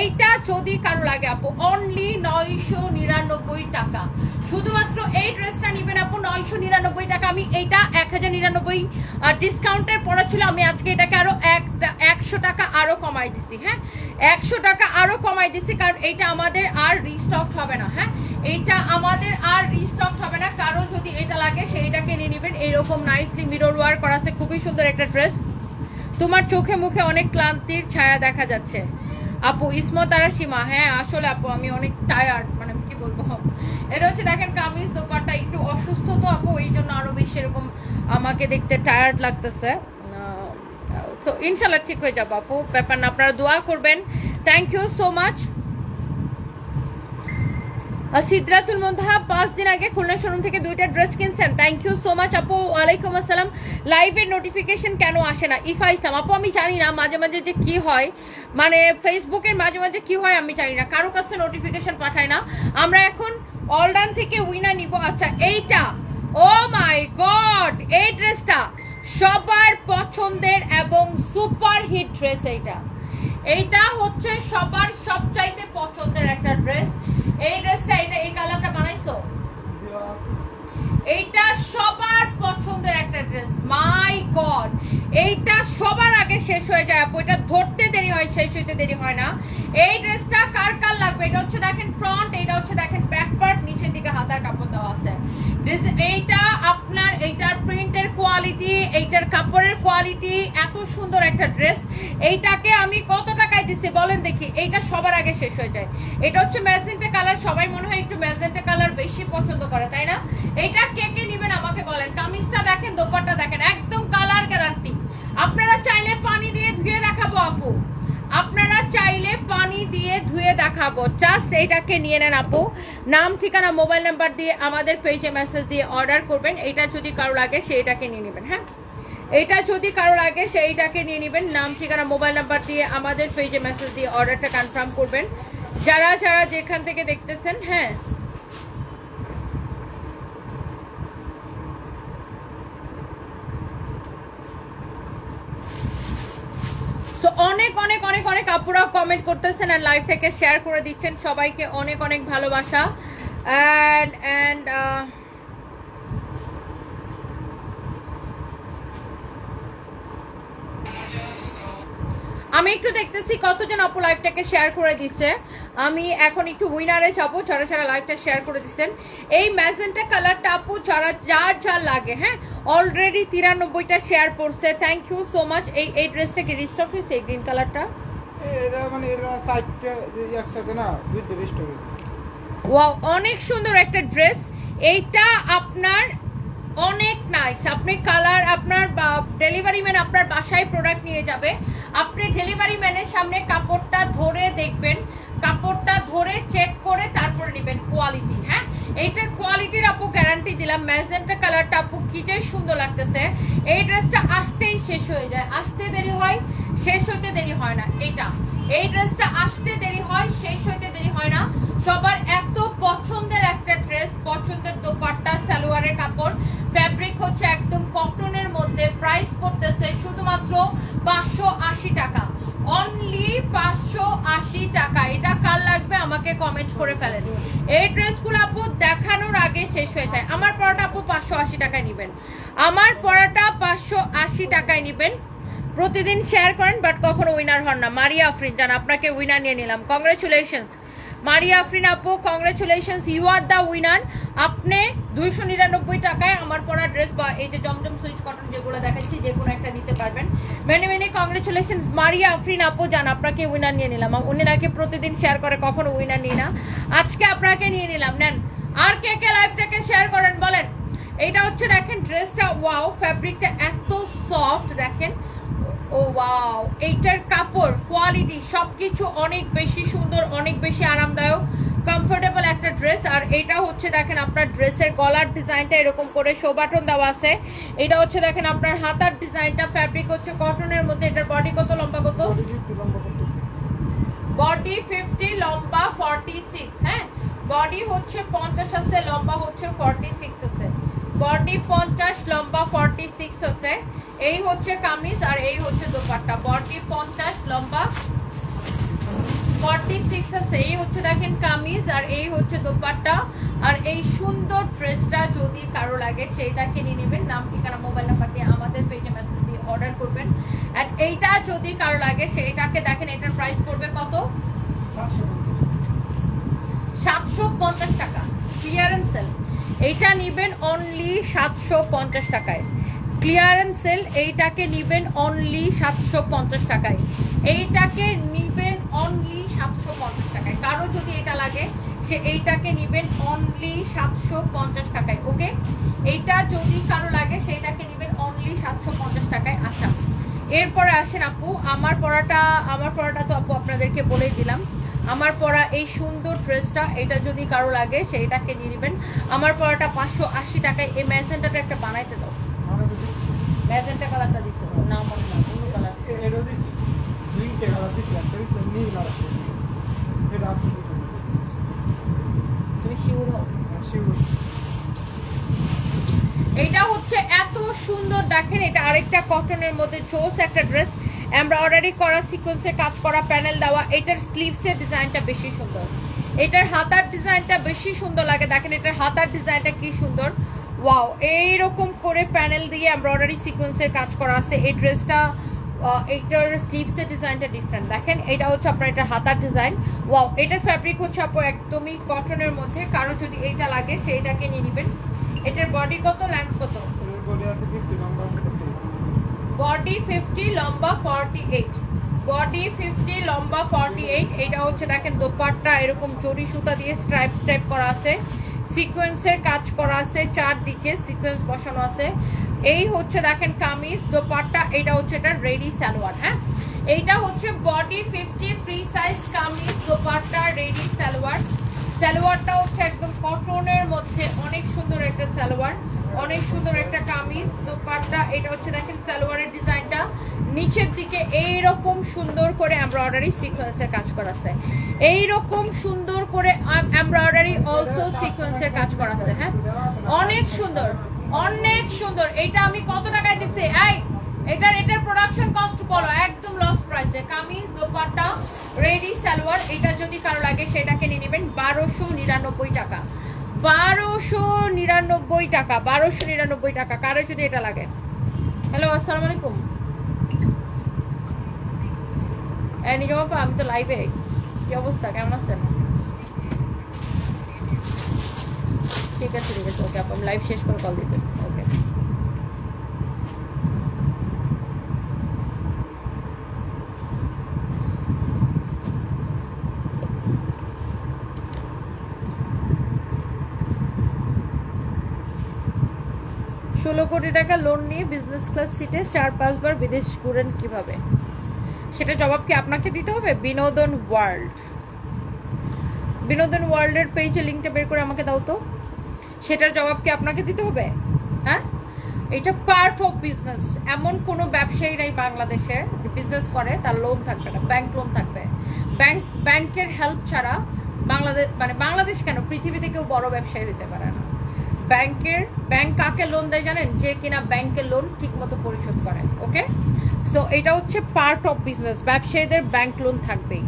এইটা যদি কারো লাগে আপু অনলি 999 টাকা, শুধুমাত্র এই ড্রেসটা নিবেন আপু 999 টাকা। আমি এইটা 1099 ডিসকাউন্টের পড়া ছিল, আমি আজকে এটাকে আরো 100 টাকা আরো কমাই দিছি। হ্যাঁ, 100 টাকা আরো কমাই দিছি, কারণ এইটা আমাদের আর রিস্টক হবে না। হ্যাঁ, এইটা আমাদের আর রিস্টক হবে না। কারো যদি এটা লাগে সেইটাকে নিয়ে নেবেন। এইরকম নাইসলি মিরর ওয়ার্ক করা আছে, খুবই সুন্দর একটা ড্রেস। তোমার চোখে মুখে অনেক ক্লান্তির ছায়া দেখা যাচ্ছে আপু। ইসমত আর সীমা, হ্যাঁ আসলে আপু আমি অনেক টায়ার্ড, মানে কি বলবো। এটা হচ্ছে দেখেন কামিজ দোপাট্টা, একটু অসুস্থ তো আপু, এই জন্য আরো বেশি এরকম আমাকে দেখতে টায়ার্ড লাগতেছে। সো ইনশাল্লাহ ঠিক হয়ে যাবো আপু, ব্যাপার না, আপনারা দোয়া করবেন। Thank you so much. Sidratul Muntaha 5 দিন আগে খুলনা শোরুম থেকে 2টা ড্রেস কিনছেন, থ্যাংক ইউ সো মাচ আপু। ওয়ালাইকুম আসসালাম। লাইভের নোটিফিকেশন কেন আসে না? ইফা ইসলাম আপু, আমি জানি না মাঝে মাঝে যে কি হয়, মানে ফেসবুকের মাঝে মাঝে কি হয় আমি জানি না, কারো কাছে নোটিফিকেশন পাঠায় না। আমরা এখন অলডান থেকে উইনার নিব। আচ্ছা এইটা, ও মাই গড, এই ড্রেসটা সবার পছন্দের এবং সুপার হিট ড্রেস। এইটা হচ্ছে সবার সবচাইতে পছন্দের একটা ড্রেস। এই ড্রেসটা, এটা এই কালারটা বানাইছো, এইটা সবার পছন্দের একটা ড্রেস। মাই গড, এইটা সবার আগে শেষ হয়ে যায় আপু, এটা ধরতে দেরি হয়, শেষ হইতে দেরি হয় না। এই ড্রেসটা কার কার লাগবে? এটা হচ্ছে দেখেন ফ্রন্ট, এটা হচ্ছে দেখেন ব্যাক পার্ট, নিচের দিকে হাতার কাপড় দেওয়া আছে। এইটা আপনার, এইটার প্রিন্টের কোয়ালিটি, এইটার কাপড়ের কোয়ালিটি, এত সুন্দর একটা ড্রেস। এইটাকে আমি কত টাকায় দিছি বলেন দেখি? এইটা সবার আগে শেষ হয়ে যায়। এটা হচ্ছে ম্যাজেন্টা কালার, সবাই মনে হয় একটু ম্যাজেন্টা কালার বেশি পছন্দ করে, তাই না? এইটা কে কে নিবেন আমাকে বলেন। কামিজটা দেখেন, দোপাট্টা দেখেন, একদম কালার গ্যারান্টি। আপনারা চাইলে পানি দিয়ে ধুয়ে দেখাবো আপু, আপনারা চাইলে পানি দিয়ে ধুয়ে দেখাবো, জাস্ট এইটাকে নিয়ে নেন আপু। নাম ঠিকানা মোবাইল নাম্বার দিয়ে আমাদের পেজে মেসেজ দিয়ে অর্ডার করবেন। এইটা যদি কারো লাগে সেইটাকে নিয়ে নেবেন। হ্যাঁ, এইটা যদি কারো লাগে সেইটাকে নিয়ে নেবেন। নাম ঠিকানা মোবাইল নাম্বার দিয়ে আমাদের পেজে মেসেজ দিয়ে অর্ডারটা কনফার্ম করবেন, যারা যারা যেখান থেকে দেখতেছেন। হ্যাঁ, অনেক অনেক অনেক অনেক আপুরা কমেন্ট করতেছেন আর লাইভটাকে শেয়ার করে দিচ্ছেন। সবাইকে অনেক অনেক ভালোবাসা। and আমি একটু দেখতেছি কতজন আপু লাইভটাকে শেয়ার করে দিচ্ছে। আমি এখন একটু উইনারে যাবো, যারা যারা লাইভটা শেয়ার করে দিচ্ছেন। এই ম্যাজেন্টা কালারটা আপু যারা যার যার লাগে, হ্যাঁ অলরেডি 93টা শেয়ার করছে, থ্যাংক ইউ সো মাচ। এই ড্রেসটা কি রিস্টক হয়েছে? এই গ্রিন কালারটা এটা মানে এর সাইডটা একসাথে না, দুইটা রিস্টক হয়েছে। ওয়াও, অনেক সুন্দর একটা ড্রেস। এইটা আপনার অনেক নাইস। আপনি কালার, আপনার ডেলিভারি ম্যান আপনার বাসায় প্রোডাক্ট নিয়ে যাবে, আপনি ডেলিভারি ম্যানের সামনে কাপড়টা ধরে দেখবেন, কাপড়টা ধরে চেক করে তারপরে নেবেন কোয়ালিটি। হ্যাঁ, এইটার কোয়ালিটির আপু গ্যারান্টি দিলাম। ম্যাজেন্টা কালারটা আপু কি যে সুন্দর লাগতেছে। এই ড্রেসটা আসতেই শেষ হয়ে যায়, আসতে দেরি হয়, শেষ হইতে দেরি হয় না। এই ড্রেসটা আসতে দেরি হয়, শেষ হইতে দেরি হয় না। সবার এত পছন্দের একটা ড্রেস, পছন্দের দোপাট্টা, সালোয়ারের কাপড়, ফ্যাব্রিক হচ্ছে একদম কটনের মধ্যে। প্রাইস পড়তেছে শুধুমাত্র 580 টাকা, অনলি 580 টাকা। এটা কার লাগবে আমাকে কমেন্ট করে ফেলেন। এই ড্রেসগুলো আপু দেখানোর আগে শেষ হয়ে যায়। আমার পরাটা আপু 580 টাকায় নিবেন, আমার পরাটা 580 টাকায় নিবেন। প্রতিদিন শেয়ার করেন বাট কখনো উইনার হন না। মারিয়া আফরিন জান, আপনাকে উইনার নিয়ে নিলাম, কংগ্রেচুলেশনস মারিয়া আফরিন আপু, congratulations, you are the winner. আপনি 299 টাকায় আমার পরা ড্রেস বা এই যে জমজম সুইচ কটন যেগুলো দেখাচ্ছি যে কোনো একটা নিতে পারবেন। মেনে মেনে কংগ্রেচুলেশনস মারিয়া আফরিন আপু জান, আপনাকে উইনার নিয়ে নিলাম। উনি নাকি প্রতিদিন শেয়ার করে, কখনো উইনার নিই না, আজকে আপনাকে নিয়ে নিলাম, নেন। আর কে কে লাইভটাকে শেয়ার করেন বলেন। এইটা হচ্ছে দেখেন ড্রেসটা, ওয়াও, ফ্যাব্রিকটা এত সফট দেখেন, ও ওয়াও। এইটার কাপড় কোয়ালিটি সবকিছু অনেক বেশি সুন্দর, অনেক বেশি আরামদায়ক, কমফোর্টেবল একটা ড্রেস। আর এটা হচ্ছে দেখেন আপনার ড্রেসের গলার ডিজাইনটা এরকম করে শো বাটন দেওয়া আছে। এটা হচ্ছে দেখেন আপনার হাতার ডিজাইনটা, ফ্যাব্রিক হচ্ছে কটনের মধ্যে। এটার বডি কত, লম্বা কত? বডি 50, লম্বা 46। হ্যাঁ, বডি হচ্ছে 50 আছে, লম্বা হচ্ছে 46 আছে। বডি 50, লম্বা 46 আছে। এই হচ্ছে কামিজ আর এই হচ্ছে দোপাট্টা। বডি 50, লম্বা 46 আছে। এই হচ্ছে দেখেন কামিজ আর এই হচ্ছে দোপাট্টা। আর এই সুন্দর ড্রেসটা যদি কারো লাগে সেটা কিনে নেবেন। নাম ঠিকানা মোবাইল নাম্বার দিয়ে আমাদের পেজে মেসেজ দিয়ে অর্ডার করবেন। আর এইটা যদি কারো লাগে সেইটাকে দেখেন, এটার প্রাইস পড়বে কত? 750 টাকা, ক্লিয়ারেন্স সেল। এইটা নিবেন অনলি 750 টাকায়। ক্লিয়ারেন্স সেল, এইটাকে নিবেন অনলি 750 টাকায়। এইটাকে নিবেন অনলি 750 টাকায়। কারো যদি এটা লাগে সে এইটাকে নিবেন অনলি 750 টাকায়। ওকে, এইটা যদি কারো লাগে সেইটাকে নিবেন অনলি 750 টাকায়। আচ্ছা, এরপরে আসেন আপু, আমার পরাটা তো আপু আপনাদেরকে বলেই দিলাম। আমার পরা এই সুন্দর ড্রেসটা, এটা যদি কারো লাগে সেইটাকে নিয়ে নেবেন। আমার পরাটা 580 টাকায়। এই ম্যাজেন্টাটা একটা বানাইতে দাও। ম্যাজেন্টা কালারটা দিছো না? মনে না, অন্য কালার। এটা দিছি, দুইটা কালার দিছি, একটা দিছি নীল আর এটা আপনি তুমি শিওর হও? শিওর। এটা হচ্ছে এত সুন্দর, দেখেন এটা আরেকটা কটনের মধ্যে জোস একটা ড্রেস, এমব্রয়ডারি করা, সিকোয়েন্সে কাজ করা, প্যানেল দেওয়া। এটার স্লিভসের ডিজাইনটা বেশি সুন্দর, এটার হাতার ডিজাইনটা বেশি সুন্দর লাগে। দেখেন এটার হাতার ডিজাইনটা কি সুন্দর, ওয়াও! এইরকম করে প্যানেল দিয়ে এমব্রয়ডারি সিকোয়েন্সের কাজ করা আছে। এই ড্রেসটা এইটার স্লিভসের ডিজাইনটা ডিফারেন্ট। দেখেন এটা হচ্ছে আপনার এটার হাতার ডিজাইন, ওয়াও! এটার ফ্যাব্রিক হচ্ছে আপু একদমই কটনের মধ্যে। কারো যদি এইটা লাগে সেইটাকে নিয়ে নেবেন। এটার বডি কত, লেন্থ কত? বডি 50, লম্বা 48। বডি 50, লম্বা 48। এটা হচ্ছে দেখেন দোপাট্টা এরকম জরি সুতা দিয়ে স্ট্রাইপ স্ট্রাইপ করা আছে, সিকোয়েন্সের কাজ করা আছে, চারদিকে সিকোয়েন্স বসানো আছে। এই হচ্ছে দেখেন কামিজ, দোপাট্টা। এটা হচ্ছে এটা রেডি সালোয়ার। হ্যাঁ, এইটা হচ্ছে body 50 free size kameez, dupatta, ready salwar. সালোয়ারটা হচ্ছে একদম কটনের মধ্যে, অনেক সুন্দর একটা সালোয়ার, অনেক সুন্দর একটা কামিজ, দোপাট্টা। এটা হচ্ছে দেখেন সালোয়ারের ডিজাইনটা, নিচের দিকে এইরকম সুন্দর করে এমব্রয়ডারি সিকোয়েন্সের কাজ করা আছে, এইরকম সুন্দর করে এমব্রয়ডারি অলসো সিকোয়েন্সের কাজ করা আছে। হ্যাঁ, অনেক সুন্দর, অনেক সুন্দর। এটা আমি কত টাকায় দিচ্ছি? এটার প্রোডাকশন কস্ট বলো, একদম লস প্রাইসে। কামিজ, দোপাট্টা, রেডি সালোয়ার। এটা যদি কারো লাগে সেটাকে নিয়ে নেবেন 1299 টাকা। 1299 টাকা, 1299 টাকা। কারো যদি এটা লাগে। হ্যালো, আসসালামু আলাইকুম। নিজম আপা, আমি তো লাইভে। কি অবস্থা, কেমন আছেন? ঠিক আছে, ঠিক আছে, ওকে আপা, আমি লাইভ শেষ করে কল দিতেছি। ওকে, $16 কোটি টাকা লোন নিয়ে বিজনেস ক্লাস সিটে 4-5 বার বিদেশ ঘুরেন কিভাবে? সেটা জবাব কি আপনাকে দিতে হবে? বিনোদন ওয়ার্ল্ডের পেজে লিঙ্কটা বের করে আমাকে দাও তো। সেটার জবাব কি আপনাকে দিতে হবে? হ্যাঁ, এটা পার্ট অফ বিজনেস। এমন কোনো ব্যবসায়ী নাই বাংলাদেশে যে বিজনেস করে তার লোন থাকবে না, ব্যাংক লোন থাকবে। ব্যাংকের হেল্প ছাড়া বাংলাদেশ কেন, পৃথিবীতে কেউ বড় ব্যবসায়ী হতে পারে না। ব্যাংক কাকে লোন দেয় জানেন? যে কিনা ব্যাংকের লোন ঠিক মতো পরিশোধ করে। ওকে, সো এটা হচ্ছে পার্ট অফ বিজনেস। ব্যবসায়ীদের ব্যাংক লোন থাকবেই।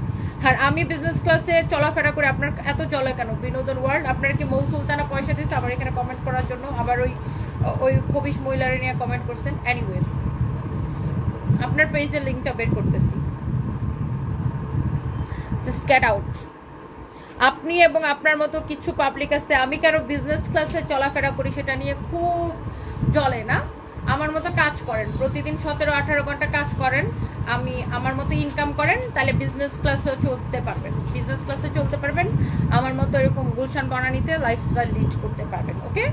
আর আমি বিজনেস ক্লাসে চলাফেরা করে, আপনার এত চলে কেন বিনোদন ওয়ার্ল্ড? আপনার কি মৌ সুলতানা পয়সা দিচ্ছে আবার এখানে কমেন্ট করার জন্য? আবার ওই খবিশ মহিলারা নিয়ে কমেন্ট করছেন। এনিওয়েজ, আপনার পেজের লিঙ্কটা বের করতেছি, জাস্ট গেট আউট। আপনি এবং আপনার মতো কিছু পাবলিক আছে। আমি কারো বিজনেস ক্লাসে চলাফেরা করি সেটা নিয়ে খুব জ্বলে না। আমার মতো কাজ করেন, প্রতিদিন 17-18 ঘন্টা কাজ করেন, আমি আমার মতো ইনকাম করেন, তাহলে বিজনেস ক্লাসে চলতে পারবেন। আমার মতো এরকম গুলশান বনানীতে লাইফস্টাইল লিড করতে পারবেন। ওকে,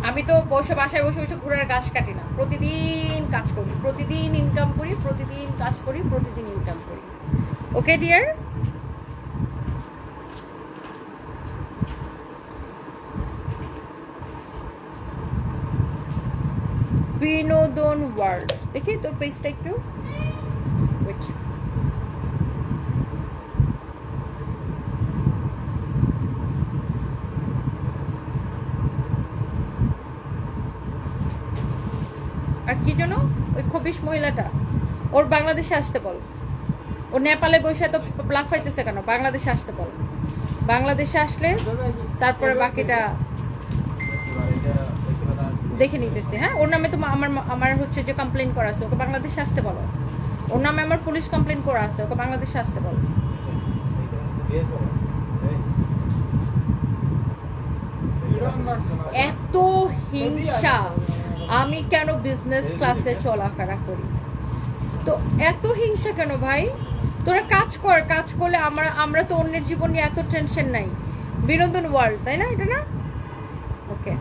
আমি তো বাসায় বসে ঘুরার গাছ কাটি না। প্রতিদিন কাজ করি, প্রতিদিন ইনকাম করি, প্রতিদিন কাজ করি, প্রতিদিন ইনকাম করি। ওকে ডিয়ার, বিনোদন ওয়ার্ল্ড। দেখি তোর পেজটা একটু, ওয়েট। আর কি জন্য ওই খবিশ মহিলাটা, ওর বাংলাদেশে আসতে বল। ও নেপালে বসে তো লাফাইতেছে কেন? বাংলাদেশে আসতে বল। বাংলাদেশে আসলে তারপরে বাকিটা দেখে নিতেছে। হ্যাঁ, ওর নামে তো আমার হচ্ছে যে কমপ্লেন করা আছে, ওকে বাংলাদেশে আসতে বলো। ওর নামে আমার পুলিশ কমপ্লেন করা আছে, ওকে বাংলাদেশে আসতে বলো। এত হিংসা, আমি কেন বিজনেস ক্লাসে চলাফেরা করি। তো এত হিংসা কেন ভাই? তোরা কাজ কর, কাজ করলে আমরা তো অন্যের জীবন নিয়ে এত টেনশন নাই। বিনোদন ওয়ার্ল্ড, তাই না? এটা না? ওকে,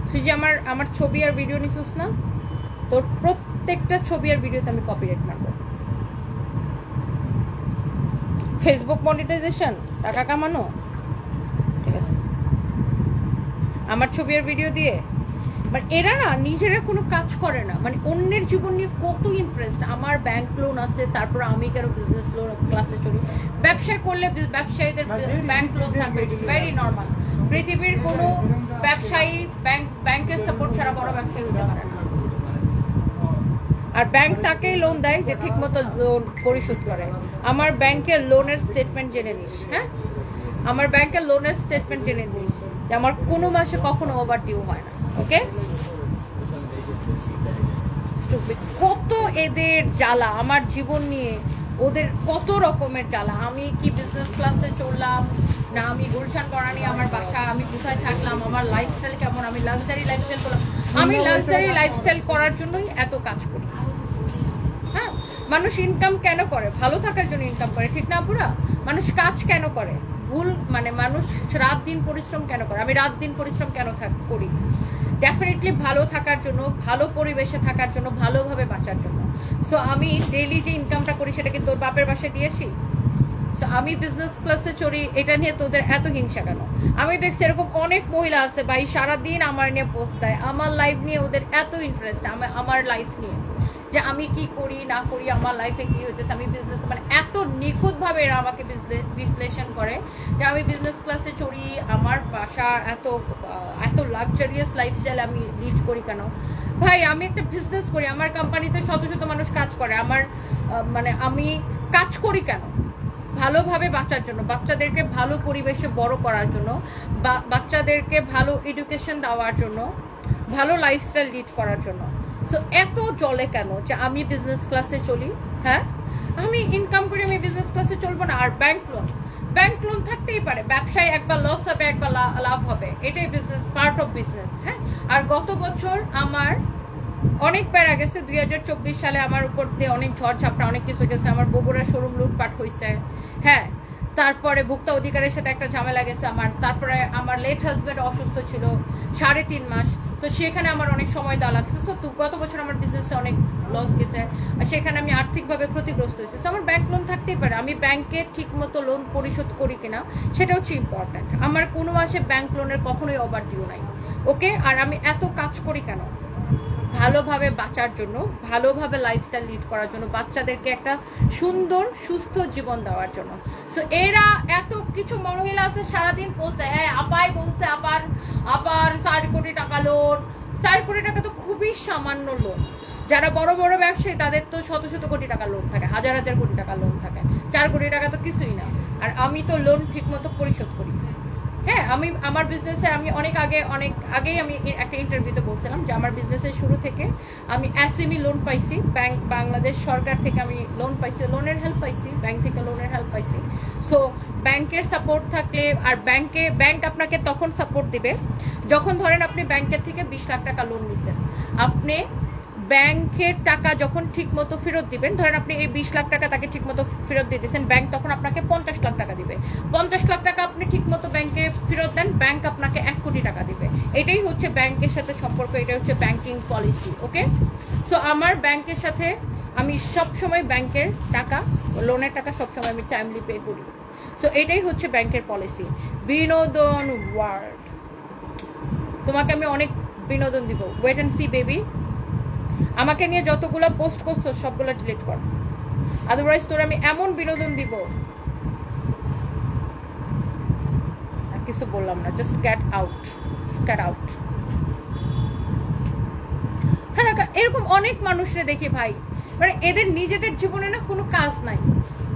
তুই যে আমার ছবি আর ভিডিও নিছিস না, তোর প্রত্যেকটা ছবি আর ভিডিওতে আমি কপিরাইট মারবো। ফেসবুক মনিটাইজেশন, টাকা কামানো, ঠিক আছে, আমার ছবি আর ভিডিও দিয়ে। মানে এরা না নিজেরা কোনো কাজ করে না, মানে অন্যের জীবন নিয়ে কত ইন্টারেস্ট। আমার ব্যাংক লোন আছে, তারপর আমি কেন বিজনেস লোন ক্লাসে চলি? ব্যবসা করলে ব্যবসায়ীদের ব্যাংক লোন থাকবে, ইটস ভেরি নর্মাল। পৃথিবীর কোনো ব্যবসায়ী ব্যাংকের সাপোর্ট ছাড়া বড় ব্যবসায়ী হতে পারে না। আর ব্যাংক তাকেই লোন দেয় যে ঠিক মতো লোন পরিশোধ করে। আমার ব্যাংকের লোনের স্টেটমেন্ট জেনে নিস, হ্যাঁ, আমার ব্যাংকের লোনের স্টেটমেন্ট জেনে নিস যে আমার কোনো মাসে কখনো ওভার ডিউ হয় না। ওকে, কত এদের জ্বালা আমার জীবন নিয়ে, ওদের কত রকমের জ্বালা। আমি কি বিজনেস ক্লাসে চললাম না, আমি গুলশান করানি আমার বাসা, আমি কোথায় থাকলাম, আমার লাইফস্টাইল কেমন, আমি লাক্সারি লাইফস্টাইল করলাম। আমি লাক্সারি লাইফস্টাইল করার জন্যই এত কাজ করি। হ্যাঁ, মানুষ ইনকাম কেন করে? ভালো থাকার জন্য ইনকাম করে, ঠিক না পুরা? মানুষ কাজ কেন করে? ভুল, মানে মানুষ রাত দিন পরিশ্রম কেন করে? আমি রাত দিন পরিশ্রম কেন করি? ডেফিনেটলি ভালো থাকার জন্য, ভালো পরিবেশে থাকার জন্য, ভালোভাবে বাঁচার জন্য। সো আমি ডেইলি যে ইনকামটা করি সেটা কি তোর বাপের বাসায় দিয়েছি? সো আমি বিজনেস ক্লাসে চড়ি, এটা নিয়ে তোদের এত হিংসা কেন? আমি দেখছি এরকম অনেক মহিলা আছে ভাই, সারাদিন আমার নিয়ে পোস্ট দেয়, আমার লাইফ নিয়ে ওদের এত ইন্টারেস্ট, আমার লাইফ নিয়ে, যে আমি কি করি না করি, আমার লাইফে কি হইতেছে, আমি বিজনেস, মানে এত নিখুঁতভাবে এরা আমাকে বিশ্লেষণ করে যে আমি বিজনেস ক্লাসে চড়ি, আমার বাসা এত লাক্সারিয়াস লাইফস্টাইল আমি লিড করি কেন? ভাই আমি একটা বিজনেস করি, আমার কোম্পানিতে শত শত মানুষ কাজ করে, আমার মানে আমি কাজ করি কেন? ভালোভাবে বাঁচার জন্য, বাচ্চাদেরকে ভালো পরিবেশে বড় করার জন্য, বাচ্চাদেরকে ভালো এডুকেশন দেওয়ার জন্য, ভালো লাইফস্টাইল লিড করার জন্য। সো এত চলে কেন যে আমি বিজনেস ক্লাসে চলি? হ্যাঁ, আমি ইনকাম করি, আমি বিজনেস ক্লাসে চলবো না? আর ব্যাংক লোন থাকতেই পারে, ব্যবসায় একবার লস হবে, একবার লাভ হবে, এটাই বিজনেস, পার্ট অফ বিজনেস। হ্যাঁ, আর গত বছর আমার অনেক প্যারা গেছে। 2024 সালে আমার উপর দিয়ে অনেক ঝড় ঝাপটা, অনেক কিছু গেছে। আমার বগুড়ার শোরুম লুটপাট হয়েছে, হ্যাঁ, তারপরে ভোক্তা অধিকারের সাথে একটা ঝামেলা গেছে আমার, তারপরে আমার লেট হাজব্যান্ড অসুস্থ ছিল 3.5 মাস, তো সেখানে আমার অনেক সময় দেওয়া লাগছে। সো গত বছর আমার বিজনেসে অনেক লস গেছে, আর সেখানে আমি আর্থিকভাবে ক্ষতিগ্রস্ত হয়েছি। তো আমার ব্যাংক লোন থাকতেই পারে, আমি ব্যাংকে ঠিক মতো লোন পরিশোধ করি কিনা সেটা হচ্ছে ইম্পর্ট্যান্ট। আমার কোনো মাসে ব্যাংক লোনের কখনোই ওভার ডিউ নাই। ওকে, আর আমি এত কাজ করি কেন? ভালোভাবে বাঁচার জন্য, ভালোভাবে লাইফস্টাইল লিড করার জন্য, বাচ্চাদেরকে একটা সুন্দর সুস্থ জীবন দেওয়ার জন্য। সো এরা এত কিছু মহিলা আছে সারাদিন পোস্ট দেয়, হ্যাঁ আপাই বলছে আবার 4 কোটি টাকা লোন। 4 কোটি টাকা তো খুবই সামান্য লোন। যারা বড় বড় ব্যবসায়ী তাদের তো শত শত কোটি টাকা লোন থাকে, হাজার হাজার কোটি টাকা লোন থাকে। 4 কোটি টাকা তো কিছুই না। আর আমি তো লোন ঠিক মতো পরিশোধ করি। হ্যাঁ, আমি আমার বিজনেসে আমি অনেক আগেই আমি একটা ইন্টারভিউতে বলছিলাম যে আমার বিজনেসের শুরু থেকে আমি এসএমই লোন পাইছি, বাংলাদেশ সরকার থেকে আমি লোন পাইছি, লোনের হেল্প পাইছি, ব্যাংক থেকে লোনের হেল্প পাইছি। সো ব্যাংকের সাপোর্ট থাকলে, আর ব্যাংক আপনাকে তখন সাপোর্ট দিবে যখন ধরেন আপনি ব্যাংকের থেকে 20 লাখ টাকা লোন নিছেন, আপনি ব্যাংকের টাকা যখন ঠিক মতো ফেরত দিবেন, ধরেন আপনি এই 20 লাখ টাকা তাকে ঠিক মতো ফেরত দিয়ে দিয়েছেন, ব্যাংক তখন আপনাকে 50 লাখ টাকা দিবে। 50 লাখ টাকা আপনি ঠিক মতো ব্যাংকে ফেরত দেন, ব্যাংক আপনাকে 1 কোটি টাকা দিবে। এটাই হচ্ছে ব্যাংকের সাথে সম্পর্ক, এটা হচ্ছে ব্যাংকিং পলিসি। ওকে, সো আমার ব্যাংকের সাথে আমি সবসময় ব্যাংকের টাকা, লোনের টাকা সবসময় আমি টাইমলি পে করি। সো এটাই হচ্ছে ব্যাংকের পলিসি। বিনোদন ওয়ার্ল্ড, তোমাকে আমি অনেক বিনোদন দিব, ওয়েট এন্ড সি বেবি। আমাকে নিয়ে যতগুলো পোস্ট করছো সবগুলো ডিলিট কর, আদারওয়াইজ তোর আমি এমন বিনোদন দিব। কিছু বললাম না, জাস্ট গেট আউট। হ্যাঁ, এরকম অনেক মানুষরা দেখি ভাই, মানে এদের নিজেদের জীবনে না কোনো কাজ নাই।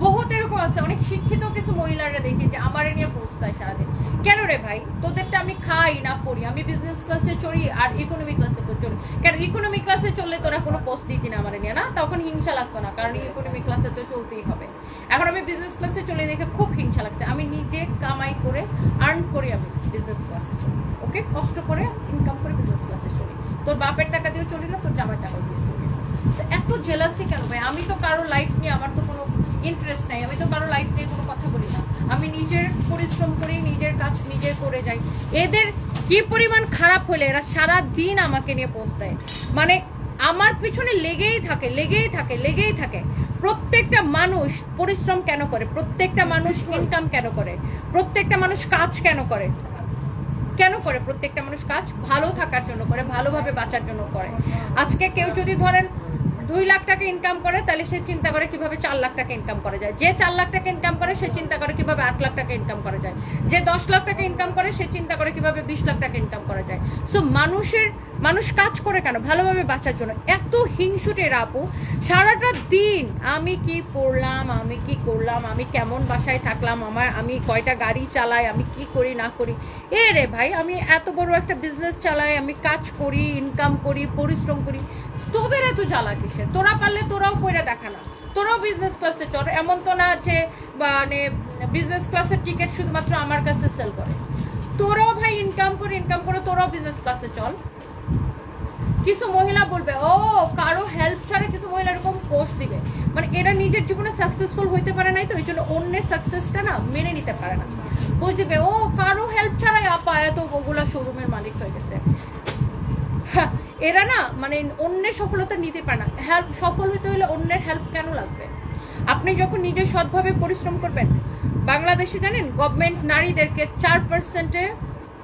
বহুত এরকম আছে, অনেক শিক্ষিত কিছু মহিলারা দেখি যে আমার নিয়ে পোস্ট দেয় সারাদিন। কেন রে ভাই? তোদেরটা আমি খাই না পড়ি, আমি বিজনেস ক্লাসে চড়ি আর ইকোনমি ক্লাসে চড়ি। কেন ইকোনমি ক্লাসে চললে তোরা কোনো পোস্ট দিতি না আমার নিয়ে? না, তখন হিংসা লাগতো না, কারণ ইকোনমি ক্লাসে তো চলতেই হবে। এখন আমি বিজনেস ক্লাসে চলে দেখে খুব হিংসা লাগছে। আমি নিজে কামাই করে আর্ন করি আমি বিজনেস ক্লাসে চলি, ওকে? কষ্ট করে ইনকাম করে বিজনেস ক্লাসে চলি। তোর বাপের টাকা দিয়ে চলি না, তোর জামার টাকা দিয়ে চলি না। তো এত জেলাসি কেন ভাই? আমি তো কারো লাইফ নিয়ে আমার তো কোনো ইন্টারেস্ট নাই, আমি তো কারো লাইফ নিয়ে কোনো কথা বলি না। আমি নিজের পরিশ্রম করি, নিজের কাজ নিজে করে যাই। এদের কি পরিমাণ খারাপ হলে এরা সারা দিন আমাকে নিয়ে পোস্ট দেয়, মানে আমার পিছনে লেগেই থাকে। প্রত্যেকটা মানুষ পরিশ্রম কেন করে? প্রত্যেকটা মানুষ ইনকাম কেন করে? প্রত্যেকটা মানুষ কাজ কেন করে? প্রত্যেকটা মানুষ কাজ ভালো থাকার জন্য করে, ভালোভাবে বাঁচার জন্য করে। আজকে কেউ যদি ধরেন 2 লাখ টাকা ইনকাম করে, তাহলে সে চিন্তা করে কিভাবে 4 লাখ টাকা ইনকাম করা যায়। যে 4 লাখ টাকা ইনকাম করে সে চিন্তা করে কিভাবে 8 লাখ টাকা ইনকাম করা যায়। যে 10 লাখ টাকা ইনকাম করে সে চিন্তা করে কিভাবে 20 লাখ টাকা ইনকাম করা যায়। সো মানুষ কাজ করে কেন? ভালোভাবে বাঁচার জন্য। এত হিংসুটের আপু, সারাটা দিন আমি কি পড়লাম, আমি কি করলাম, আমি কেমন বাসায় থাকলাম, আমি কয়টা গাড়ি চালাই, আমি কি করি না করি। রে ভাই, আমি এত বড় একটা বিজনেস চালাই, আমি কাজ করি, ইনকাম করি, পরিশ্রম করি, তোদের এত জ্বালা কিসে? তোরা পারলে তোরাও কইরা দেখা না, তোরাও বিজনেস ক্লাসে চল। এমন তো না যে মানে বিজনেস ক্লাসের টিকিট শুধুমাত্র আমার কাছে সেল করে। তোরাও ভাই ইনকাম করে তোরাও বিজনেস ক্লাসে চল। কিছু মহিলা বলবে, ও কারো হেল্প ছাড়া কিছু মহিলা এরকম পোস্ট দিবে, মানে এরা নিজের জীবনে সাকসেসফুল হইতে পারে নাই, তো এই জন্য অন্যের সাকসেসটা না মেনে নিতে পারে না। পোস্ট দিবে, ও কারো হেল্প ছাড়াই আপা এত ওগুলা শোরুমের মালিক হয়ে গেছে। এরা না মানে অন্যের সফলতা নিতে পারে না। সফল হইতে হলে অন্যের হেল্প কেন লাগবে? আপনি যখন নিজে সৎভাবে পরিশ্রম করবেন। বাংলাদেশে জানেন গভর্নমেন্ট নারীদেরকে 4%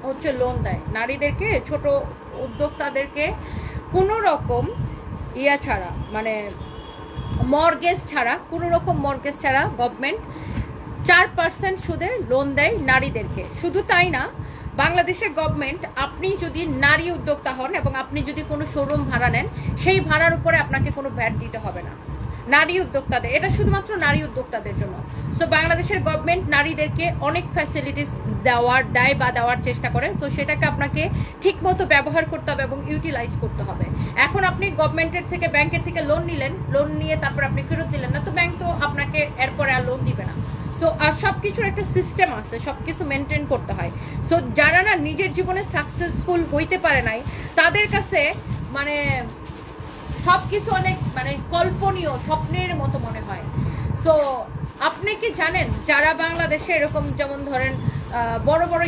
হচ্ছে লোন দেয়। নারীদেরকে, ছোট উদ্যোক্তাদেরকে কোনো রকম ছাড়া, মানে মর্গেজ ছাড়া গভর্নমেন্ট 4% সুদে লোন দেয় নারীদেরকে। শুধু তাই না, বাংলাদেশের গভর্নমেন্ট, আপনি যদি নারী উদ্যোক্তা হন এবং আপনি যদি কোনো শোরুম ভাড়া নেন, সেই ভাড়ার উপরে আপনাকে কোনো ভ্যাট দিতে হবে না। নারী উদ্যোক্তাদের, এটা শুধুমাত্র নারী উদ্যোক্তাদের জন্য। সো বাংলাদেশের গভর্নমেন্ট নারীদেরকে অনেক ফ্যাসিলিটিস দেওয়ার চেষ্টা করে। সো সেটাকে আপনাকে ঠিক মতো ব্যবহার করতে হবে এবং ইউটিলাইজ করতে হবে। এখন আপনি গভর্নমেন্টের থেকে, ব্যাংকের থেকে লোন নিলেন, লোন নিয়ে তারপর আপনি ফেরত দিলেন না, তো ব্যাংক তো আপনাকে এরপরে আর লোন দিবে না। সো আর সবকিছুর একটা সিস্টেম আছে, সবকিছু মেনটেন করতে হয়। সো যারা না নিজের জীবনে সাকসেসফুল হইতে পারে নাই, তাদের কাছে মানে সবকিছু অনেক মানে কল্পনীয়, স্বপ্নের মতো মনে হয়। সো আপনি কি জানেন, যারা বাংলাদেশে এরকম, যেমন ধরেন বড় বড়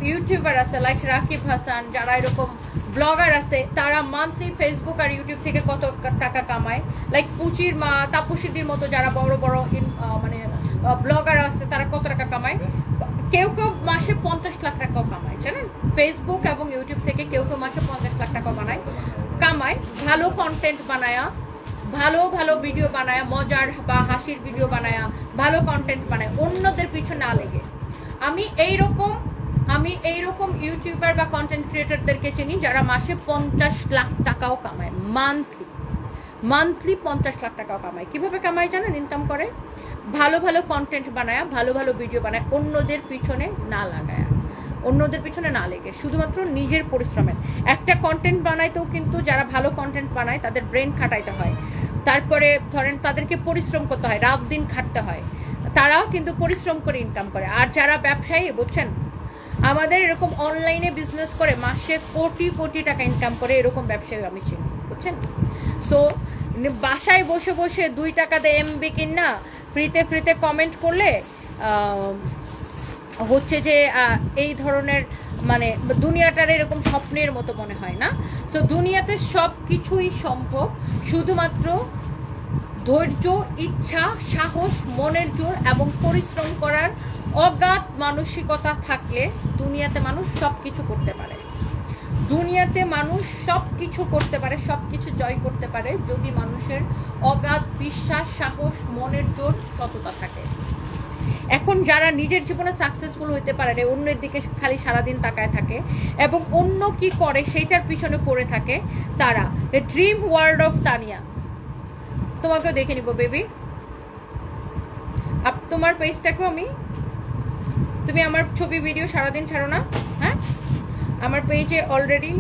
ইউটিউবার আছে লাইক রাকিব হাসান, যারা এরকম ব্লগার আছে, তারা মান্থলি ফেসবুক আর ইউটিউব থেকে কত টাকা কামায়। লাইক পুচির মা, তাপসীদির মতো যারা বড় বড় মানে ব্লগার আছে, তারা কত টাকা কামায়? কেউ মাসে 50 লাখ টাকাও কামায়, জানেন? ফেসবুক এবং ইউটিউব থেকে কেউ মাসে 50 লাখ টাকা কামায়। ভালো কন্টেন্ট বানায়া, ভালো ভিডিও বানায়া, মজার বা হাসির ভিডিও বানায়া, ভালো কন্টেন্ট বানায়, অন্যদের পিছনে না লেগে। আমি এইরকম ইউটিউবার বা কন্টেন্ট ক্রিয়েটরদেরকে চিনি যারা মাসে 50 লাখ টাকাও কামায়। মান্থলি 50 লাখ টাকাও কামায়। কিভাবে কামায় জানেন? ইনকাম করে ভালো কন্টেন্ট বানায়, ভালো ভিডিও বানায়, অন্যদের পিছনে না লেগে, শুধুমাত্র নিজের পরিশ্রমের। একটা কন্টেন্ট বানাইতেও কিন্তু যারা ভালো কন্টেন্ট বানায় তাদের ব্রেন খাটাইতে হয়, তারপরে ধরেন তাদেরকে পরিশ্রম করতে হয়, রাত দিন খাটতে হয়, তারাও কিন্তু পরিশ্রম করে ইনকাম করে। আর যারা ব্যবসায়ী, বুঝছেন, আমাদের এরকম অনলাইনে বিজনেস করে মাসে কোটি টাকা ইনকাম করে, এরকম ব্যবসায়ী আমি চিনি, বুঝছেন? সো বাসায় বসে 2 টাকা দিয়ে এমবি কিনা ফ্রিতে কমেন্ট করলে হচ্ছে যে এই ধরনের মানে দুনিয়াটার এরকম স্বপ্নের মতো মনে হয় না। সো দুনিয়াতে সব কিছুই সম্ভব, শুধুমাত্র ধৈর্য, ইচ্ছা, সাহস, মনের জোর এবং পরিশ্রম করার অগাধ মানসিকতা থাকলে দুনিয়াতে মানুষ সবকিছু করতে পারে। সবকিছু জয় করতে পারে যদি মানুষের অগাধ বিশ্বাস, সাহস, মনের জোর, সততা থাকে। এখন যারা নিজের জীবনে সাকসেসফুল হইতে পারে না, অন্যের দিকে খালি সারাদিন তাকায় থাকে এবং অন্য কি করে সেইটার পিছনে পড়ে থাকে, তারা ড্রিম ওয়ার্ল্ড অফ তানিয়া। তোমাকেও দেখে নিব বেবি, তোমার পেজটাকেও তুমি আমার ছবি ভিডিও সারাদিন ছাড়ো না? হ্যাঁ, আমার পেজে already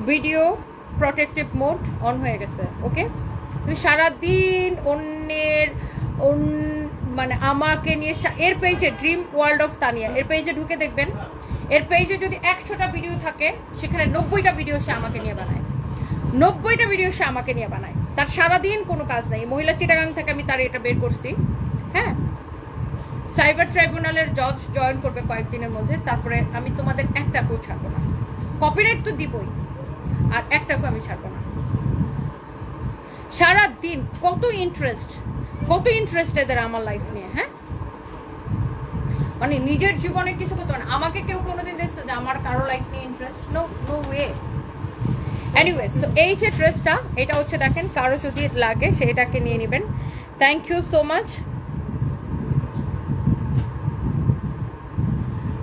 video protective mode on হয়ে গেছে। ওকে, তুমি সারাদিন অন্যের মানে আমাকে নিয়ে এর পেজে ড্রিম ওয়ার্ল্ড অফ তানিয়া এর পেজে ঢুকে দেখবেন, এর পেজে যদি 100টা ভিডিও থাকে সেখানে 90টা ভিডিও সে আমাকে নিয়ে বানায়, 90টা ভিডিও সে আমাকে নিয়ে বানায়। তার সারাদিন কোনো কাজ নাই। মহিলা চিটাগাং থেকে আমি তার এটা বের করছি। হ্যাঁ, সাইবার ট্রাইব্যুনালের জজ জয়েন করবে কয়েকদিনের মধ্যে, তারপরে আমি তোমাদের একটাকেও ছাড়বো না। কপিরাইট তো দিবই, আর একটাকেও আমি ছাড়বো না। সারাদিন কত ইন্টারেস্ট এদের আমার লাইফ নিয়ে। হ্যাঁ, মানে নিজের জীবনে কিছু করতে পারে। আমাকে কেউ কোনোদিন দেখছে যে আমার কারো লাইফ নিয়ে ইন্টারেস্ট? No way. এনিওয়েজ, তো এই যে ড্রেসটা, এটা হচ্ছে দেখেন, কারো যদি লাগে সেটাকে নিয়ে নেবেন। Thank you so much.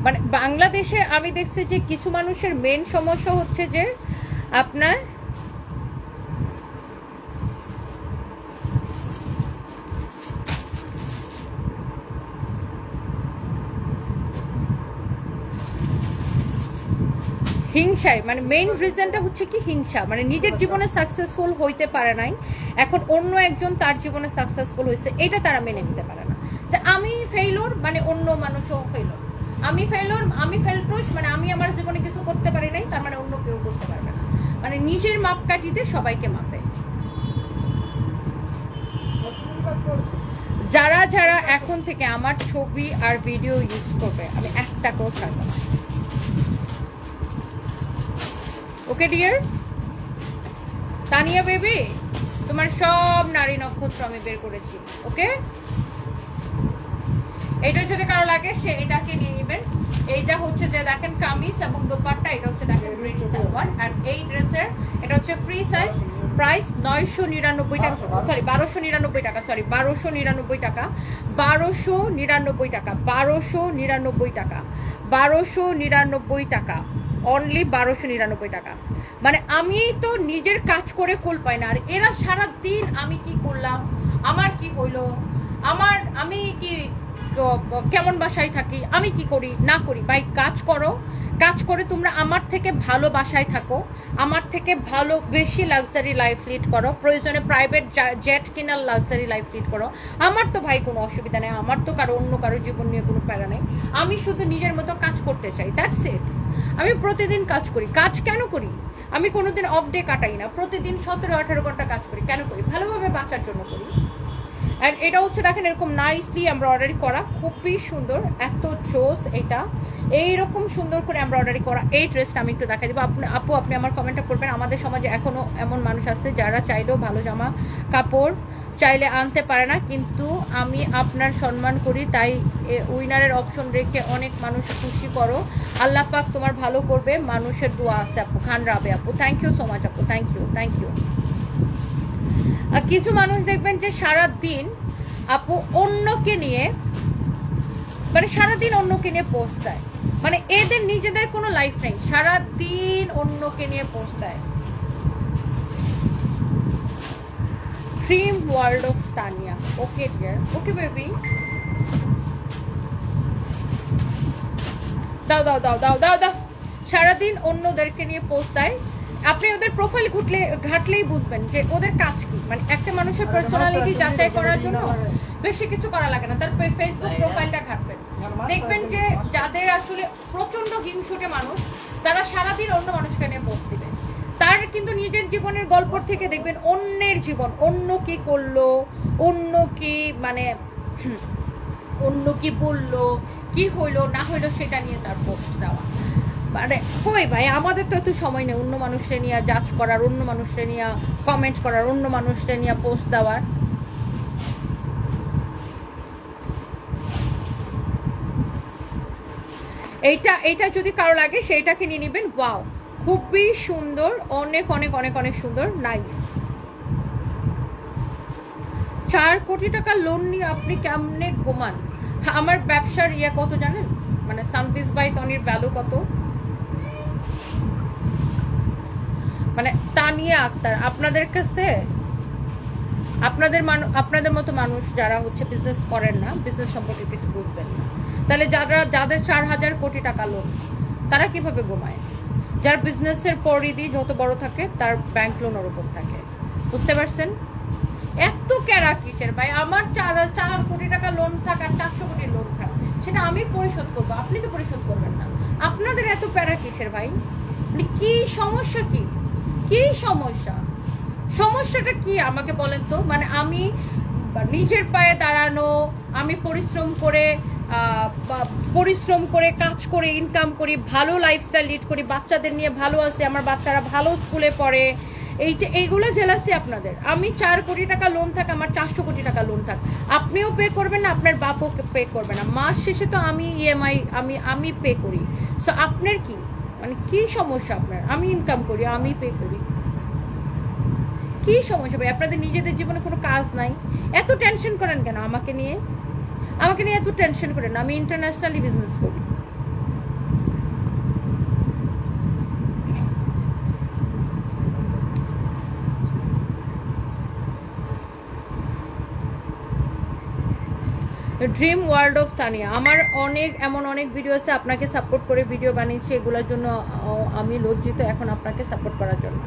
মানে বাংলাদেশে আমি দেখছি যে কিছু মানুষের মেন সমস্যা হচ্ছে যে আপনার হিংসায়, মানে মেইন রিজনটা হচ্ছে কি হিংসা। মানে নিজের জীবনে সাকসেসফুল হইতে পারে নাই, এখন অন্য একজন তার জীবনে সাকসেসফুল হয়েছে, এটা তারা মেনে নিতে পারে না। যে আমি ফেইলুর মানে অন্য মানুষও ফেইলুর, আমি ফেলটুস মানে আমি আমার জীবনে কিছু করতে পারি নাই, তার মানে অন্য কেউ করতে পারবে না। মানে নিজের মাপকাঠিতে সবাইকে মাপে। যারা যারা এখন থেকে আমার ছবি আর ভিডিও ইউজ করবে, আমি একটাকেও ছাড়বো না। ওকে ডিয়ার তানিয়া বেবি, তোমার সব নারী নক্ষত্র আমি বের করেছি। ওকে, এটা যদি কারো লাগে সে এটাকে নিয়ে নেবেন। এইটা হচ্ছে যে দেখেন কামিজ এবং দোপাট্টা, এটা হচ্ছে দেখেন রেডি সালোয়ার। আর এই ড্রেসের এটা হচ্ছে ফ্রি সাইজ, প্রাইস 999 টাকা, সরি 1299 টাকা, সরি 1299 টাকা, 1299 টাকা, 1299 টাকা, 1299 টাকা, অনলি 1299 টাকা। মানে আমি তো নিজের কাজ করে কুল পাই না, আর এরা সারাদিন আমি কি করলাম, আমার কি হইলো, আমি কি কেমন বাসায় থাকি, আমি কি করি না করি। ভাই কাজ করো, কাজ করে তোমরা আমার থেকে ভালো বাসায় থাকো, আমার থেকে ভালো বেশি লাক্সারি লাইফ লিড করো, প্রয়োজনে প্রাইভেট জেট কিনার লাক্সারি লাইফ লিড করো। আমার তো ভাই কোনো অসুবিধা নেই, আমার তো অন্য কারো জীবন নিয়ে কোনো প্যারা নেই। আমি শুধু নিজের মতো কাজ করতে চাই, দ্যাটস ইট। আমি প্রতিদিন কাজ করি। কাজ কেন করি? আমি কোনোদিন অফ ডে কাটাই না, প্রতিদিন 17-18 ঘন্টা কাজ করি। কেন করি? ভালোভাবে বাঁচার জন্য করি। অ্যান্ড এটা হচ্ছে দেখেন এরকম নাইসলি এমব্রয়ডারি করা, খুবই সুন্দর, এত জোস। এটা এইরকম সুন্দর করে এমব্রয়ডারি করা এই ড্রেসটা আমি একটু দেখাই দেবো। আপু আপনি আমার কমেন্টটা করবেন। আমাদের সমাজে এখনো এমন মানুষ আছে যারা চাইলেও ভালো জামা কাপড় চাইলে আনতে পারে না, কিন্তু আমি আপনার সম্মান করি, তাই উইনারের অপশন রেখে অনেক মানুষ খুশি করো। আল্লাহ পাক তোমার ভালো করবে, মানুষের দোয়া আছে আপু। খান রাবে আপু, থ্যাংক ইউ সো মাচ আপু, থ্যাংক ইউ। আর কিছু মানুষ দেখবেন যে সারাদিন আপু অন্যকে নিয়ে, মানে সারাদিন অন্যকে নিয়ে পোস্ট দেয়, মানে এদের নিজেদের কোনো লাইফ নেই, সারাদিন অন্যকে নিয়ে পোস্ট দেয়। Dream world of Tania. Okay dear, okay baby, দাও দাও দাও দাও দাও দাও। সারাদিন অন্যদেরকে নিয়ে পোস্ট দেয়। আপনি ওদের প্রোফাইল ঘাটলেই বুঝবেন যে ওদের কাজ কি। মানে একটা মানুষের পার্সোনালিটি যাচাই করার জন্য বেশি কিছু করা লাগে না, তার ফেসবুক প্রোফাইলটা ঘাটবেন, দেখবেন যে যাদের আসলে প্রচন্ড হিংসুটে মানুষ, তারা সারাদিন অন্য মানুষকে নিয়ে পোস্ট দিবে। তার কিন্তু নিজের জীবনের গল্প থেকে দেখবেন অন্যের জীবন, অন্য কি করলো, অন্য কি মানে অন্য কি বললো, কি হইলো না হইলো সেটা নিয়ে তার পোস্ট দেওয়া। মানে কই ভাই, আমাদের তো এত সময় নেই অন্য মানুষকে নিয়ে জাজ করার, অন্য মানুষকে নিয়ে কমেন্ট করার, অন্য মানুষকে নিয়ে পোস্ট দেওয়ার। এইটা যদি কারো লাগে সেইটাকে নিয়ে নেবেন। ওয়াও, খুবই সুন্দর, অনেক অনেক অনেক অনেক সুন্দর, নাইস। 4 কোটি টাকা লোন নিয়ে আপনি কেমনে ঘুমান? আমার ব্যবসার কত জানেন? মানে সানপিস বাই তনির ভ্যালু কত? মানে তানিয়া আক্তার, আপনাদের কাছে আপনাদের মতো মানুষ যারা হচ্ছে বিজনেস করেন না, বিজনেস সম্পর্কে কিছু বুঝবেন না, তাহলে যাদের 4000 কোটি টাকা লোন, তারা কিভাবে ঘুমায়? যার বিজনেসের পরিধি যত বড় থাকে তার ব্যাংক লোন ওর উপর থাকে, বুঝতে পারছেন? এত ক্যারা কিসের ভাই? আমার 4 কোটি টাকা লোন থাক আর 400 কোটি লোন থাক, সেটা আমি পরিশোধ করবো, আপনি তো পরিশোধ করবেন না। আপনাদের এত প্যারা কিসের ভাই? কি সমস্যা? কি সমস্যা? সমস্যাটা কি আমাকে বলেন তো। মানে আমি নিজের পায়ে দাঁড়ানো, আমি পরিশ্রম করে কাজ করে ইনকাম করি, ভালো লাইফস্টাইল লিড করি, বাচ্চাদের নিয়ে ভালো আছে, আমার বাচ্চারা ভালো স্কুলে পড়ে, এইগুলো জেলাসি আপনাদের। আমি 4 কোটি টাকা লোন থাক, আমার 400 কোটি টাকা লোন থাক, আপনিও পে করবেন না, আপনার বাপও পে করবে না, মাস শেষে তো আমি ইএমআই আমি পে করি। সো আপনার কি মানে কি সমস্যা আপনার? আমি ইনকাম করি, আমি পে করি, কি সমস্যা ভাই? আপনাদের নিজেদের জীবনে কোনো কাজ নাই, এত টেনশন করেন কেন আমাকে নিয়ে? এত টেনশন করেন। আমি ইন্টারন্যাশনালি বিজনেস করি। ড্রিম ওয়ার্ল্ড অফ তানিয়া, আমার এমন অনেক ভিডিও আছে আপনাকে সাপোর্ট করে ভিডিও বানিয়েছি, এগুলোর জন্য আমি লজ্জিত এখন আপনাকে সাপোর্ট করার জন্য।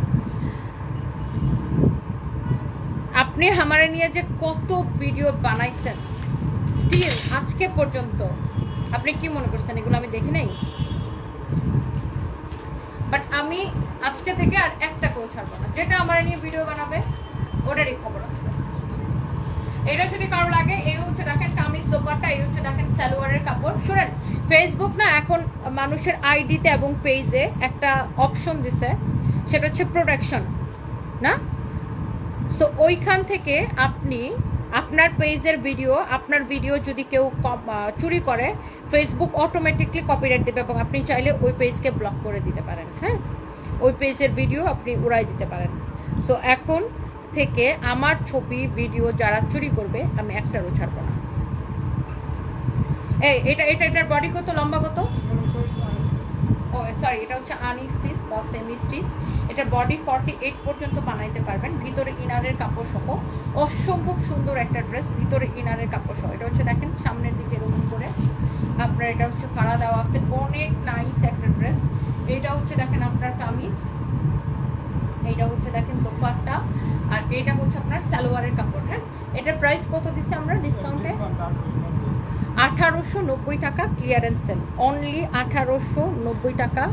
আপনি আমারে নিয়ে যে কত ভিডিও বানাইছেন, স্টিল আজকে পর্যন্ত আপনি কি মনে করছেন এগুলো আমি দেখি নাই? বাট আমি আজকে থেকে আর একটা কেউ ছাড়বো না, যেটা আমার নিয়ে ভিডিও বানাবে ওটারই খবর আছে। এটা যদি কারো লাগে, এই হচ্ছে দেখেন কামিজ দোপাট্টা, এই হচ্ছে দেখেন সালোয়ারের কাপড়। শুনেন, ফেসবুক না এখন মানুষের আইডিতে এবং পেজে একটা অপশন দিছে, সেটা হচ্ছে প্রোটেকশন, না? সো ওইখান থেকে আপনি আপনার পেজের আপনার ভিডিও যদি কেউ চুরি করে, ফেসবুক অটোমেটিকলি কপিরাইট দেবে এবং আপনি চাইলে ওই পেজকে ব্লক করে দিতে পারেন। হ্যাঁ, ওই পেজের ভিডিও আপনি উড়াই দিতে পারেন। সো এখন থেকে আমার ছবি ভিডিও যারা চুরি করবে আমি একটারও ছাড়বো না। এটার বডি কত, লম্বা কত? ও সরি, এটা হচ্ছে আনস্টিচ বা সেমি স্টিচ। এটার বডি 48 পর্যন্ত বানাইতে পারবেন, ভিতরে ইনারের কাপড় সহ। অসম্ভব সুন্দর একটা ড্রেস, ভিতরে ইনারের কাপড় সহ। এটা হচ্ছে দেখেন সামনের দিকে এরকম করে আপনার, এটা হচ্ছে ফাড়া দেওয়া আছে, অনেক নাইস একটা ড্রেস। এটা হচ্ছে দেখেন আপনার কামিজ, এইটা হচ্ছে দেখেন দোপাট্টা, আর এটা হচ্ছে আপনার সালোয়ারের কাপড়। হ্যাঁ, এটার প্রাইস কত দিচ্ছি আমরা ডিসকাউন্টে? 1890 টাকা ক্লিয়ারেন্স সেল, অনলি 1890 টাকা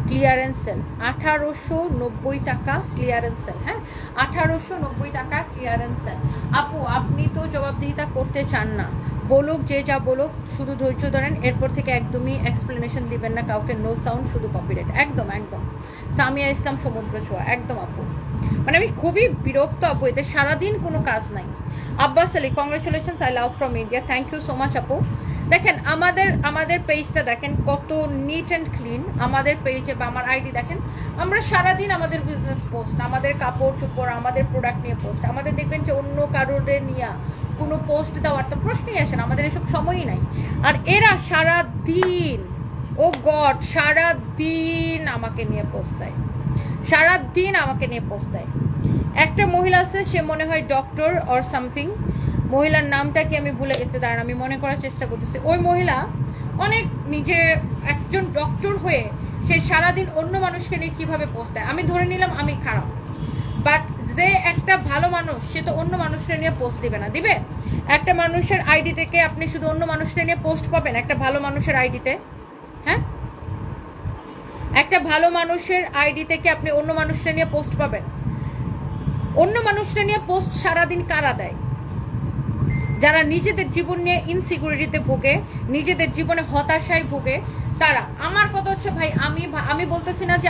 ক্লিয়ারেন্স সেল, 1890 টাকা ক্লিয়ারেন্স সেল। হ্যাঁ, 1890 টাকা ক্লিয়ারেন্স সেল। আপু আপনি তো জবাবদিহিতা করতে চান না, বলুক যে যা বলুক, শুধু ধৈর্য ধরেন, এরপর থেকে একদমই এক্সপ্লেনেশন দিবেন না কাউকে, নো সাউন্ড, শুধু কপিরাইট। একদম একদম সামিয়া ইসলাম সমুদ্র ছোঁয়া, একদম আপু। মানে আমি খুবই বিরক্ত আপু, এতে সারাদিন কোনো কাজ নাই। Abbas Ali, congratulations, I love from India, thank you so much আপু। দেখেন আমাদের পেজটা দেখেন কত নিট অ্যান্ড ক্লিন। আমাদের পেজে বা আমার আইডি দেখেন, আমরা সারাদিন আমাদের বিজনেস পোস্ট, আমাদের কাপড় চোপড়, আমাদের প্রোডাক্ট নিয়ে পোস্ট। আমাদের দেখবেন যে অন্য কারোর নিয়ে কোনো পোস্ট দেওয়ার তো প্রশ্নই আসে না, আমাদের এসব সময়ই নাই। আর এরা সারাদিন, ও গড, সারাদিন আমাকে নিয়ে পোস্ট দেয়, সারাদিন আমাকে নিয়ে পোস্ট দেয়। একটা মহিলা আছে, সে মনে হয় ডক্টর অর সামথিং, মহিলার নামটা কি আমি ভুলে গেছি, দাঁড়ান আমি মনে করার চেষ্টা করতেছি। ওই মহিলা অনেক নিজে একজন ডক্টর হয়ে সে সারাদিন অন্য মানুষকে নিয়ে কিভাবে পোস্ট দেয়। আমি ধরে নিলাম আমি খারাপ, বাট যে একটা ভালো মানুষ সে তো অন্য মানুষের নিয়ে পোস্ট দিবে না, দিবে? একটা মানুষের আইডি থেকে আপনি শুধু অন্য মানুষের নিয়ে পোস্ট পাবেন, একটা ভালো মানুষের আইডিতে? হ্যাঁ, একটা ভালো মানুষের আইডি থেকে আপনি অন্য মানুষের নিয়ে পোস্ট পাবেন? অন্য মানুষের নিয়ে পোস্ট সারাদিন কারা দেয়? যারা নিজেদের জীবন নিয়ে ইনসিকিউরিটিতে ভোগে, নিজেদের জীবনে হতাশায় ভোগে, তারা। আমার কথা হচ্ছে ভাই, আমি বলতেছি না যে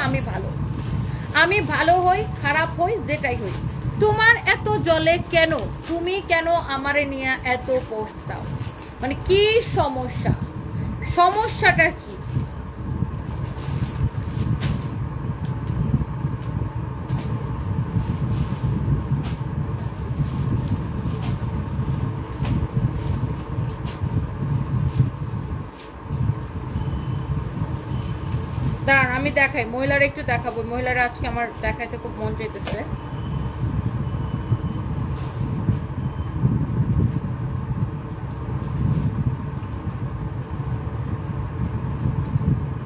আমি ভালো হই খারাপ হই যেটাই হই, তোমার এত জলে কেন? তুমি কেন আমারে নিয়ে এত পোস্ট দাও? মানে কি সমস্যাটা কি? দাঁড়ান আমি দেখাই, মহিলার একটু দেখাবো। মহিলারা আজকে আমার দেখাইতে খুব মন চাইতেছে।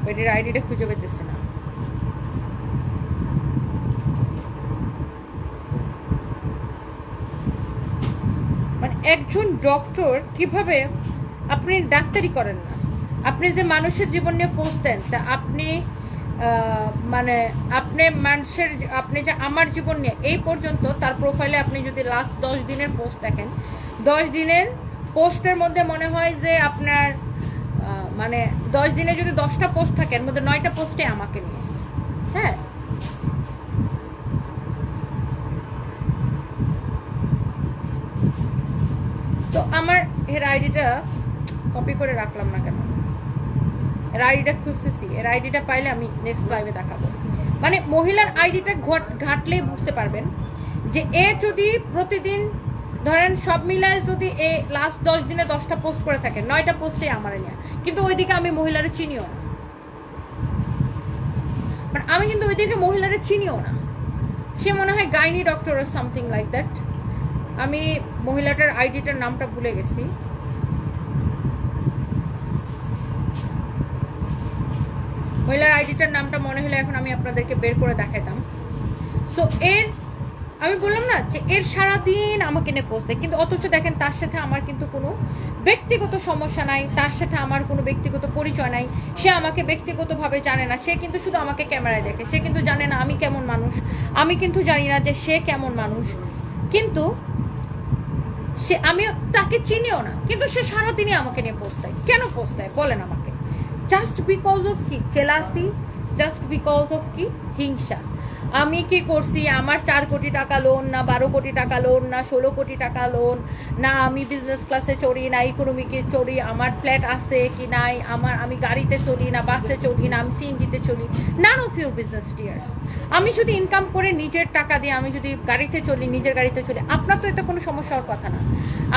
ওইটির আইডিটা খুঁজে পেতেছি না। একজন ডক্টর কিভাবে, আপনি ডাক্তারি করেন না, আপনি যে মানুষের জীবন নিয়ে পোস্ট দেন, তা আপনি মানে আপনি মানুষের, আপনি যে আমার জীবন নিয়ে এই পর্যন্ত তার প্রোফাইলে আপনি যদি লাস্ট 10 দিনের পোস্ট দেখেন, 10 দিনের পোস্টের মধ্যে মনে হয় যে আপনার মানে 10 দিনে যদি 10টা পোস্ট থাকে এর মধ্যে 9টা পোস্টে আমাকে নিয়ে। হ্যাঁ, তো আমার এর আইডিটা কপি করে রাখলাম না কেন, এর আইডিটা খুঁজতেছি, এর আইডিটা পাইলে আমি নেক্সট লাইভে দেখাবো। মানে মহিলার আইডিটা ঘাটলেই বুঝতে পারবেন যে এ যদি প্রতিদিন ধরেন সব মিলায় যদি এ লাস্ট 10 দিনে 10টা পোস্ট করে থাকে, 9টা পোস্টে আমার নিয়ে, কিন্তু ওইদিকে আমি মহিলারে চিনিও না, মানে আমি কিন্তু ওইদিকে মহিলারে চিনিও না, সে মনে হয় gynae doctor or something like that. আমি মহিলাটার আইডিটার নামটা ভুলে গেছি, মহিলার আইডিটার নামটা মনে হলে এখন আমি আপনাদেরকে বের করে দেখাইতাম। সো এর আমি বললাম না যে এর সারাদিন আমাকে নিয়ে পোস্ট দেয়, কিন্তু অথচ দেখেন তার সাথে আমার কিন্তু কোনো ব্যক্তিগত সমস্যা নাই, তার সাথে আমার কোনো ব্যক্তিগত পরিচয় নাই, সে আমাকে ব্যক্তিগতভাবে জানে না, সে কিন্তু শুধু আমাকে ক্যামেরায় দেখে, সে কিন্তু জানে না আমি কেমন মানুষ, আমি কিন্তু জানি না যে সে কেমন মানুষ, কিন্তু সে, আমি তাকে চিনিও না, কিন্তু সে সারাদিনই আমাকে নিয়ে পোস্ট দেয়। কেন পোস্ট দেয় বলেন আমাকে? জাস্ট বিকজ অফ কি? জেলাসি, জাস্ট বিকজ অফ কি? হিংসা। আমি কি করছি? আমার 4 কোটি টাকা লোন, না 12 কোটি টাকা লোন, না 16 কোটি টাকা লোন, না আমি বিজনেস ক্লাসে চড়ি, না ইকোনমিকে চড়ি, আমার ফ্ল্যাট আছে কি নাই, আমি গাড়িতে চড়ি, না বাসে চড়ি, না আমি সিএনজিতে চড়ি, none of your business dear. আমি যদি ইনকাম করে নিজের টাকা দিয়ে আমি যদি গাড়িতে চলি, নিজের গাড়িতে চলি, আপনার তো এটা কোনো সমস্যা হওয়ার কথা না।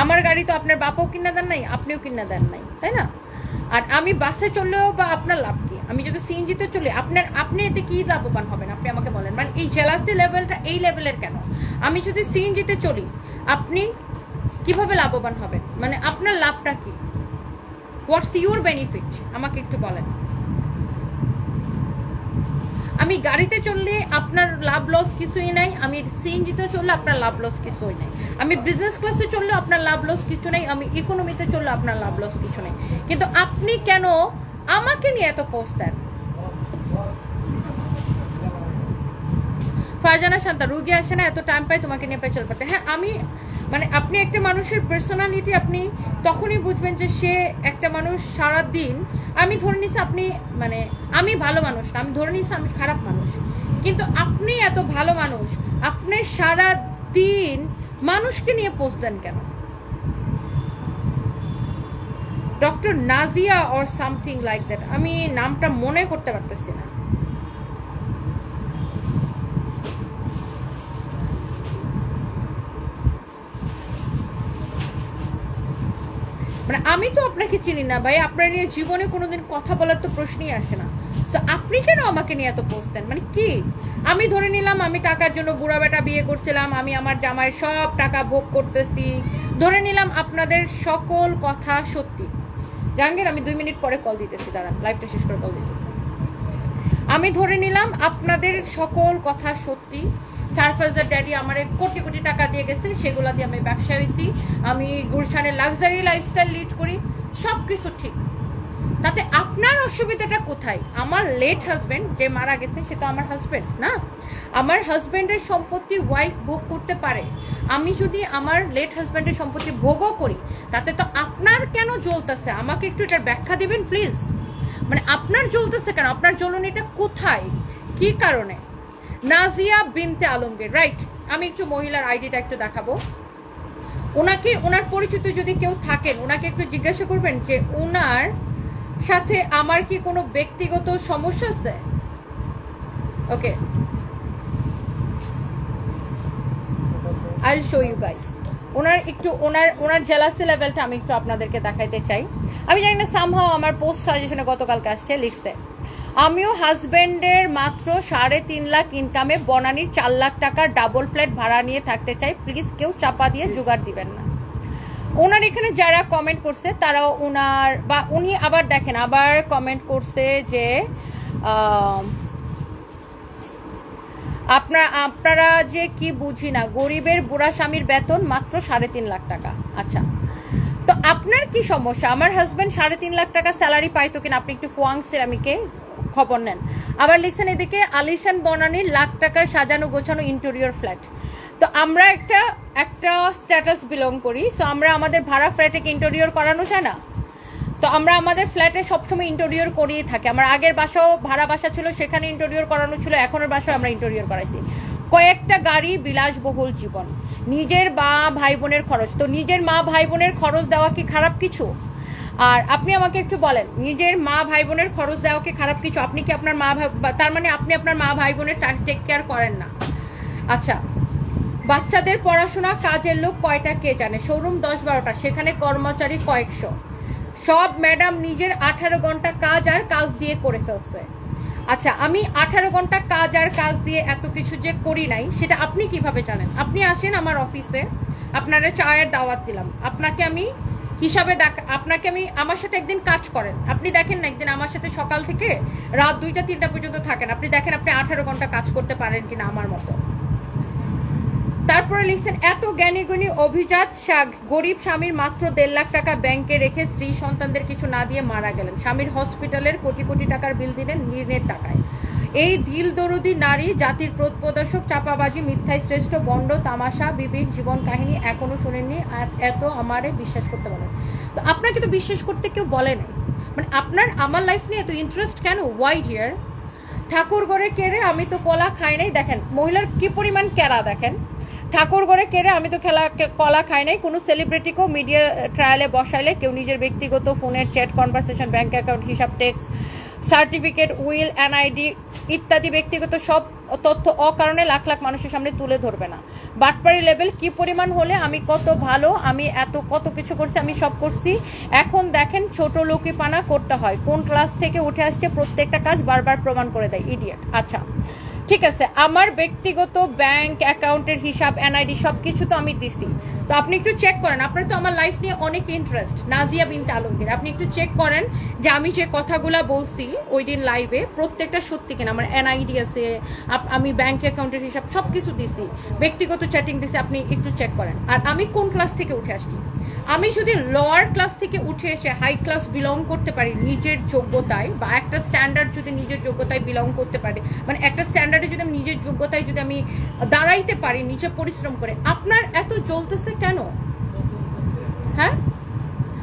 আমার গাড়ি তো আপনার বাপও কিনা দেন নাই, আপনিও কিনা দেন নাই, তাই না? আর আমি বাসে চললেও বা আপনার লাভ কি? আমি যদি সিএনজিতে চলি, আপনি এতে কি লাভবান হবেন আপনি আমাকে বলেন। মানে এই জেলাসি লেভেলটা এই লেভেলের কেন? আমি যদি সিএনজিতে চলি আপনি কিভাবে লাভবান হবেন? মানে আপনার লাভটা কি? হোয়াটস ইউর বেনিফিট আমাকে একটু বলেন। আমি গাড়িতে চললে আপনার লাভ লস কিছুই নাই, আমি সিএনজিতে চললে আপনার লাভ লস কিছুই নাই, আমি বিজনেস ক্লাসে চললে আপনার লাভ লস কিছু নেই, আমি ইকোনমিতে চললে আপনার লাভ লস কিছু নেই, কিন্তু আপনি কেন আমাকে নিয়ে এত পোস্ট দেন? ফারজানা শান্তা, রুগী আসে না, এত টাইম পাই তোমাকে নিয়ে পেছল পাতে। হ্যাঁ, আমি মানে আপনি একটা মানুষের পার্সোনালিটি আপনি তখনই বুঝবেন যে সে একটা মানুষ সারা দিন, আমি ধরে নিছি আপনি মানে আমি ভালো মানুষ না, আমি ধরে নিছি আমি খারাপ মানুষ, কিন্তু আপনি এত ভালো মানুষ, আপনি সারা দিন মানুষকে নিয়ে পোস্ট দেন কেন? Doctor Nazia or something like that, আমি নামটা মনে করতে পারতেছি না। মানে আমি তো আপনাকে চিনি না ভাই, আপনার নিয়ে জীবনে কোনোদিন কথা বলার তো প্রশ্নই আসে না, তো আপনি কেন আমাকে নিয়ে এত পোস্ট দেন? মানে কি? আমি ধরে নিলাম আমি টাকার জন্য বুড়া বেটা বিয়ে করছিলাম, আমি আমার জামাইয়ের সব টাকা ভোগ করতেছি, ধরে নিলাম আপনাদের সকল কথা সত্যি। জাহাঙ্গীর, আমি 2 মিনিট পরে কল দিতেছি, দাঁড়ান, লাইভটা শেষ করে কল দিতেছি। আমি ধরে নিলাম আপনাদের সকল কথা সত্যি, সারফাজদার ড্যাডি আমার কোটি কোটি টাকা দিয়ে গেছে, সেগুলা দিয়ে আমি ব্যবসা হয়েছি, আমি গুলশানের লাক্সারি লাইফস্টাইল লিড করি, সবকিছু ঠিক, তাতে আপনার অসুবিধাটা কোথায়? আমার লেট হাজবেন্ড যে মারা গেছে সে তো আমার হাজবেন্ড না, আমার হাজবেন্ডের সম্পত্তি ওয়াইফ ভোগ করতে পারে, আমি যদি আমার লেট হাজবেন্ডের সম্পত্তি ভোগও করি তাতে তো আপনার কেন জ্বলতেছে? আমাকে একটু এটার ব্যাখ্যা দিবেন প্লিজ। মানে আপনার জ্বলতেছে কেন? আপনার জ্বলনিটা কোথায়, কি কারণে? নাজিয়া বিনতে আলমগীর, রাইট। আমি একটু মহিলার আইডিটা একটু দেখাবো, ওনাকে, ওনার পরিচিত যদি কেউ থাকেন ওনাকে একটু জিজ্ঞাসা করবেন যে ওনার সাথে আমার কি কোনো ব্যক্তিগত সমস্যা আছে। Okay, I will show you guys. ওনার একটু ওনার জেলাসি লেভেলটা আমি একটু আপনাদেরকে দেখাইতে চাই। আমি জানি না, সামহাও আমার পোস্ট সাজেশনে গতকালকে আসছে, লিখছে আমিও হাজবেন্ডের মাত্র 3.5 লাখ ইনকামে বনানীর 4 লাখ টাকার ডাবল ফ্ল্যাট ভাড়া নিয়ে থাকতে চাই, প্লিজ কেউ চাপা দিয়ে জোগাড় দিবেন না। ওনার এখানে যারা কমেন্ট করছে তারাও ওনার, বা উনি আবার দেখেন আবার কমেন্ট করছে যে আপনারা যে কি বুঝি না, গরিবের বুড়া স্বামীর বেতন মাত্র 3.5 লাখ টাকা। আচ্ছা, তো আপনার কি সমস্যা? আমার হাজব্যান্ড 3.5 লাখ টাকা স্যালারি পাইতো কিনা আপনি একটু ফুয়াং সিরামিকে খবর নেন। আবার লিখছেন এদিকে আলিশান বনানীর লাখ টাকার সাজানো গোছানো ইন্টেরিয়র ফ্ল্যাট। তো আমরা একটা স্ট্যাটাস বিলং করি, সো আমরা আমাদের ভাড়া ফ্ল্যাটে ইন্টেরিয়র করানো যায় না? তো আমরা আমাদের ফ্ল্যাটে সবসময় ইন্টেরিয়র করিয়ে থাকি। আমার আগের বাসাও ভাড়া বাসা ছিল, সেখানে ইন্টেরিয়র করানো ছিল, এখনের বাসাও আমরা ইন্টেরিয়র করাইছি। কয়েকটা গাড়ি, বিলাসবহুল জীবন, নিজের মা ভাই বোনের খরচ। তো নিজের মা ভাই বোনের খরচ দেওয়া কি খারাপ কিছু? আর আপনি আমাকে একটু বলেন, নিজের মা ভাই বোনের খরচ দেওয়া কি খারাপ কিছু? আপনি কি আপনার তার মানে আপনি আপনার মা ভাই বোনের টেক কেয়ার করেন না? আচ্ছা, বাচ্চাদের পড়াশোনা, কাজের লোক কয়টা কে জানে? শোরুম 10-12টা, সেখানে কর্মচারী কয়েকশো। সব ম্যাডাম নিজের 18 ঘন্টা কাজ আর কাজ দিয়ে করে ফেলছে। আচ্ছা, আমি 18 ঘন্টা কাজ আর কাজ দিয়ে এত কিছু যে করি নাই, সেটা আপনি কিভাবে জানেন? আপনি আসেন আমার অফিসে, আপনারা চায়ের দাওয়াত দিলাম, আপনাকে আমি হিসাবে আপনাকে আমি আমার সাথে একদিন কাজ করেন, আপনি দেখেন না একদিন আমার সাথে সকাল থেকে রাত 2টা-3টা পর্যন্ত থাকেন, আপনি দেখেন আপনি 18 ঘন্টা কাজ করতে পারেন কিনা আমার মতো। তারপরে লিখছেন এত জ্ঞানী গুণী অভিজাত গরিব স্বামীর মাত্র 1.5 লাখ টাকা ব্যাংকে রেখে স্ত্রী সন্তানদের কিছু না দিয়ে মারা গেলেন। স্বামীর হসপিটালের কোটি কোটি টাকার বিল দিলেন ঋণের টাকায়। এই দিল দরদি নারী জাতির প্রদর্শক, চাপাবাজি, মিথ্যায় শ্রেষ্ঠ, বন্ড, তামাশা, বিবেক, জীবন কাহিনী এখনো শোনেননি, আর এত আমারে বিশ্বাস করতে বলেন। তো আপনাকে তো বিশ্বাস করতে কেউ বলে নাই, মানে আপনার আমার লাইফ নিয়ে এত ইন্টারেস্ট কেন? Y deer? ঠাকুর ঘরে কেড়ে আমি তো কলা খাই নাই। দেখেন মহিলার কি পরিমাণ কেরা, দেখেন ঠাকুর ঘরে কেড়ে আমি তো কলা খাই নাই। কোনো সেলিব্রিটিকেও মিডিয়া ট্রায়ালে বসাইলে কেউ নিজের ব্যক্তিগত ফোনের চ্যাট, কনভারসেশন, ব্যাংক অ্যাকাউন্ট, হিসাব, ট্যাক্স সার্টিফিকেট, উইল, এনআইডি ইত্যাদি ব্যক্তিগত সব তথ্য অকারণে লাখ লাখ মানুষের সামনে তুলে ধরবে না। বাটপাড়ি লেভেল কি পরিমাণ হলে আমি কত ভালো, আমি কত কিছু করছি, আমি সব করছি। এখন দেখেন ছোট লোকিপানা করতে হয়, কোন ক্লাস থেকে উঠে আসছে প্রত্যেকটা কাজ বারবার প্রমাণ করে দেয়, ইডিয়েট। আচ্ছা ঠিক আছে, আমার ব্যক্তিগত ব্যাংক অ্যাকাউন্টের হিসাব, এনআইডি সবকিছু তো আমি দিছি। তো আপনি একটু চেক করেন, আপনার তো আমার লাইফ নিয়ে অনেক ইন্টারেস্ট, নাজিয়া বিনতে আলমগীর, আপনি একটু চেক করেন যে আমি যে কথাগুলা বলছি ওই দিন লাইভে প্রত্যেকটা সত্যি কিনা। আমার এনআইডি আছে, আমি ব্যাংক অ্যাকাউন্টের হিসাব সবকিছু দিছি, ব্যক্তিগত চ্যাটিং দিছি, আপনি একটু চেক করেন। আর আমি কোন ক্লাস থেকে উঠে আসছি? আমি যদি লোয়ার ক্লাস থেকে উঠে এসে হাই ক্লাস বিলং করতে পারি নিজের যোগ্যতায়, বা একটা স্ট্যান্ডার্ড যদি নিজের যোগ্যতায় বিলং করতে পারি, মানে একটা স্ট্যান্ডার্ডে যদি আমি নিজের যোগ্যতায় যদি আমি দাঁড়াইতে পারি নিজে পরিশ্রম করে, আপনার এত জ্বলতেছে কেন? হ্যাঁ,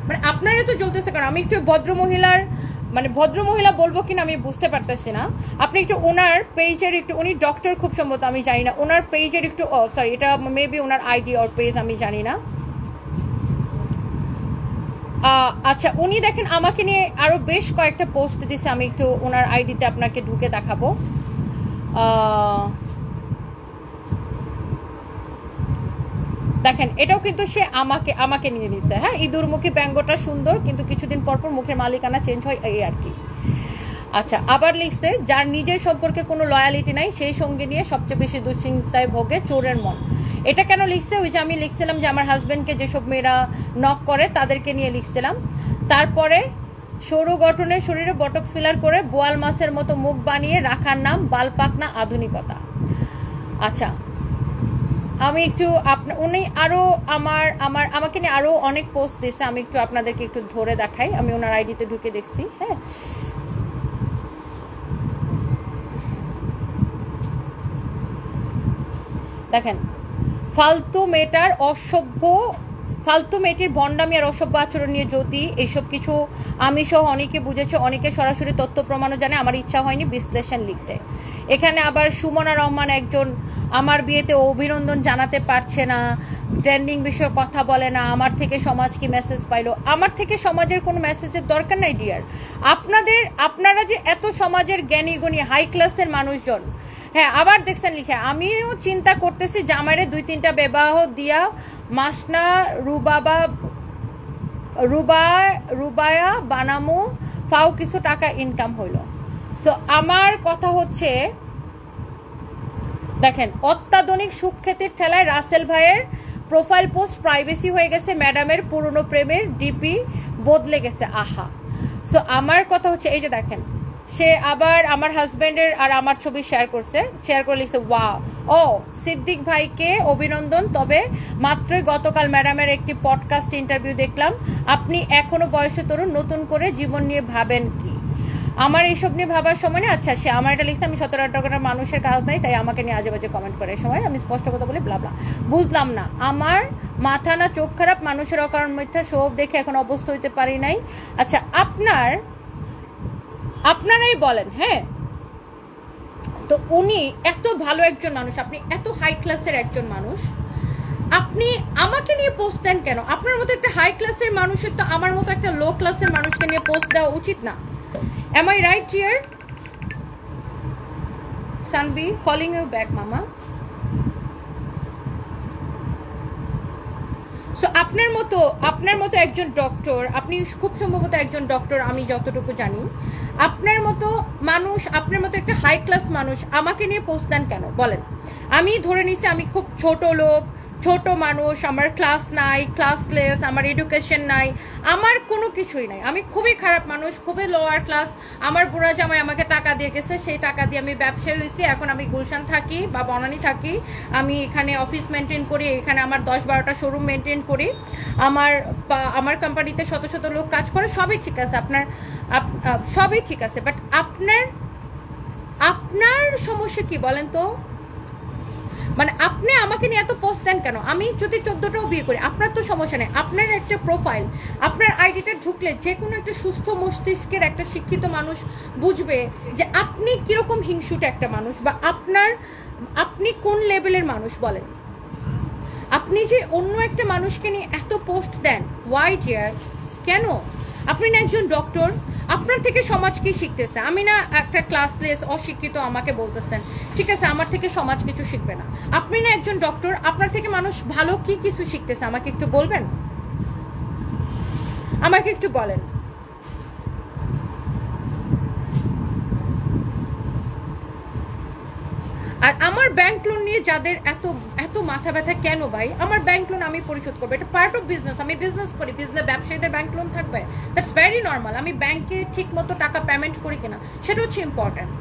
মানে আপনার এত জ্বলতেছে কেন? আমি একটু ভদ্রমহিলা বলবো কিনা আমি বুঝতে পারতেছি না। আপনি একটু ওনার পেজের একটু, উনি ডক্টর খুব সম্ভবত, আমি জানি না, ওনার পেজের একটু, সরি এটা maybe owner ID or page, আমি জানি না। আচ্ছা, উনি দেখেন আমাকে নিয়ে আরো বেশ কয়েকটা পোস্ট দিছে, আমি একটু ওনার আইডিতে আপনাকে ঢুকে দেখাবো। দেখেন এটাও কিন্তু সে আমাকে নিয়ে দিছে। হ্যাঁ, ইঁদুরমুখী ব্যঙ্গটা সুন্দর, কিন্তু কিছুদিন পর পর মুখের মালিকানা চেঞ্জ হয়, এই আর কি। আচ্ছা, আবার লিখছে যার নিজের সম্পর্কে কোনো লয়ালিটি নাই সেই সঙ্গে নিয়ে সবচেয়ে বেশি দুশ্চিন্তায় ভোগে চোরের মন। এটা কেন লিখছে? ওই যে আমি লিখছিলাম যে আমার হাজবেন্ডকে যেসব মেয়েরা নক করে তাদেরকে নিয়ে লিখছিলাম। তারপরে সরু গঠনের শরীরে বটক্স ফিলার করে বোয়াল মাছের মতো মুখ বানিয়ে রাখার নাম বালপাকনা আধুনিকতা। আচ্ছা, আমি একটু উনি আরো আমাকে নিয়ে আরো অনেক পোস্ট দিচ্ছে, আমি একটু আপনাদেরকে একটু ধরে দেখাই। আমি ওনার আইডিতে ঢুকে দেখছি। হ্যাঁ, দেখেন ফালতু মেয়েটির ভণ্ডামি আর অসভ্য আচরণ নিয়ে যদি এইসব কিছু আমি সহ অনেকে বুঝেছে, অনেকে সরাসরি তথ্য প্রমাণও জানে, আমার ইচ্ছা হয়নি বিশ্লেষণ লিখতে। এখানে আবার সুমনা রহমান একজন আমার বিয়েতে অভিনন্দন জানাতে পারছে না, ট্রেন্ডিং বিষয়ে কথা বলে না, আমার থেকে সমাজ কি মেসেজ পাইলো? আমার থেকে সমাজের কোনো মেসেজের দরকার নাই ডিয়ার। আপনারা যে এত সমাজের জ্ঞানী গুণী হাই ক্লাসের মানুষজন। হ্যাঁ, আবার দেখছেন লিখে আমিও চিন্তা করতেছি জামাইরে 2-3টা বিবাহ দিয়া মাসনা রুবায়া বানামু, ফাও কিছু টাকা ইনকাম হইল। সো আমার কথা হচ্ছে, দেখেন অত্যাধুনিক সুখ্যাতির ঠেলায় রাসেল ভাইয়ের প্রোফাইল পোস্ট প্রাইভেসি হয়ে গেছে, ম্যাডামের পুরনো প্রেমের ডিপি বদলে গেছে। আহা, সো আমার কথা হচ্ছে এই যে দেখেন সে আবার আমার হাজবেন্ডের আর আমার ছবি শেয়ার করছে, শেয়ার করে লিখছে ওয়াও, ও সিদ্দিক ভাইকে অভিনন্দন, তবে মাত্রই গতকাল ম্যাডামের একটি পডকাস্ট ইন্টারভিউ দেখলাম, আপনি এখনো বয়সে তরুণ, নতুন করে জীবন নিয়ে ভাবেন কি? আমার এইসব নিয়ে ভাবার সময় না। আচ্ছা, সে আমার এটা লিখছে আমি 17-18 মানুষের কাজ নাই, তাই আমাকে নিয়ে আজে বাজে কমেন্ট করে সময় আমি স্পষ্ট কথা বলি ব্লাবলা। বুঝলাম না, আমার মাথা না চোখ খারাপ, মানুষের অকারণ মিথ্যা সব দেখে এখন অবস্থ হইতে পারি নাই। আচ্ছা, আপনারাই বলেন। হ্যাঁ, তো উনি এত ভালো একজন মানুষ, আপনি এত হাই ক্লাসের একজন মানুষ, আপনি আমাকে নিয়ে পোস্ট দেন কেন? আপনার মতো একটা হাই ক্লাসের মানুষের তো আমার মতো একটা লো ক্লাসের মানুষকে নিয়ে পোস্ট দেওয়া উচিত না। Am I right here? Sanvi, calling you back, Mama. So আপনার মতো একজন ডক্টর, আপনি খুব সম্ভবত একজন ডক্টর, আমি যতটুকু জানি। আপনার মতো মানুষ, আপনার মতো একটা হাই ক্লাস মানুষ আমাকে নিয়ে পোস্ট দেন কেন বলেন? আমি ধরে নিছি আমি খুব ছোট লোক, ছোট মানুষ, আমার ক্লাস নাই, ক্লাসলেস, আমার এডুকেশন নাই, আমার কোনো কিছুই নাই, আমি খুবই খারাপ মানুষ, খুবই লোয়ার ক্লাস। আমার বুড়া জামাই আমাকে টাকা দিয়ে গেছে, সেই টাকা দিয়ে আমি ব্যবসায়ী হয়েছি, এখন আমি গুলশান থাকি বা বনানী থাকি, আমি এখানে অফিস মেনটেন করি, এখানে আমার 10-12টা শোরুম মেনটেন করি, আমার কোম্পানিতে শত শত লোক কাজ করে, সবই ঠিক আছে, সবই ঠিক আছে, বাট আপনার সমস্যা কি বলেন তো? মানে আপনি আমাকে নিয়ে এত পোস্ট দেন কেন? আমি যদি 14টাও বিয়ে করি, আপনার তো সমস্যা নেই। আপনার একটা প্রোফাইল, আপনার আইডিটা ঢুকলে যে কোনো একটা সুস্থ মস্তিষ্কের একটা শিক্ষিত মানুষ বুঝবে যে আপনি কিরকম হিংসুটে একটা মানুষ, বা আপনি কোন লেভেলের মানুষ বলেন। আপনি যে অন্য একটা মানুষকে নিয়ে এত পোস্ট দেন, ওয়াই ডিয়ার? কেন? আপনি না একজন ডক্টর, আপনার থেকে সমাজ কি শিখতেছে? আমি না একটা ক্লাসলেস অশিক্ষিত আমাকে বলতেছেন, ঠিক আছে, আমার থেকে সমাজ কিছু শিখবে না। আপনি না একজন ডক্টর, আপনার থেকে মানুষ ভালো কি কিছু শিখতেছে? আমাকে একটু বলবেন, আমাকে একটু বলেন। আর আমার ব্যাংক লোন নিয়ে যাদের এত এত মাথা ব্যথা কেন ভাই? আমার ব্যাংক লোন আমি পরিশোধ করবো, এটা পার্ট অফ বিজনেস, আমি বিজনেস করি, ব্যবসায়ীদের ব্যাংক লোন থাকবে, দ্যাটস ভেরি নর্মাল। আমি ব্যাংকে ঠিক মতো টাকা পেমেন্ট করি কিনা সেটা হচ্ছে ইম্পর্টেন্ট।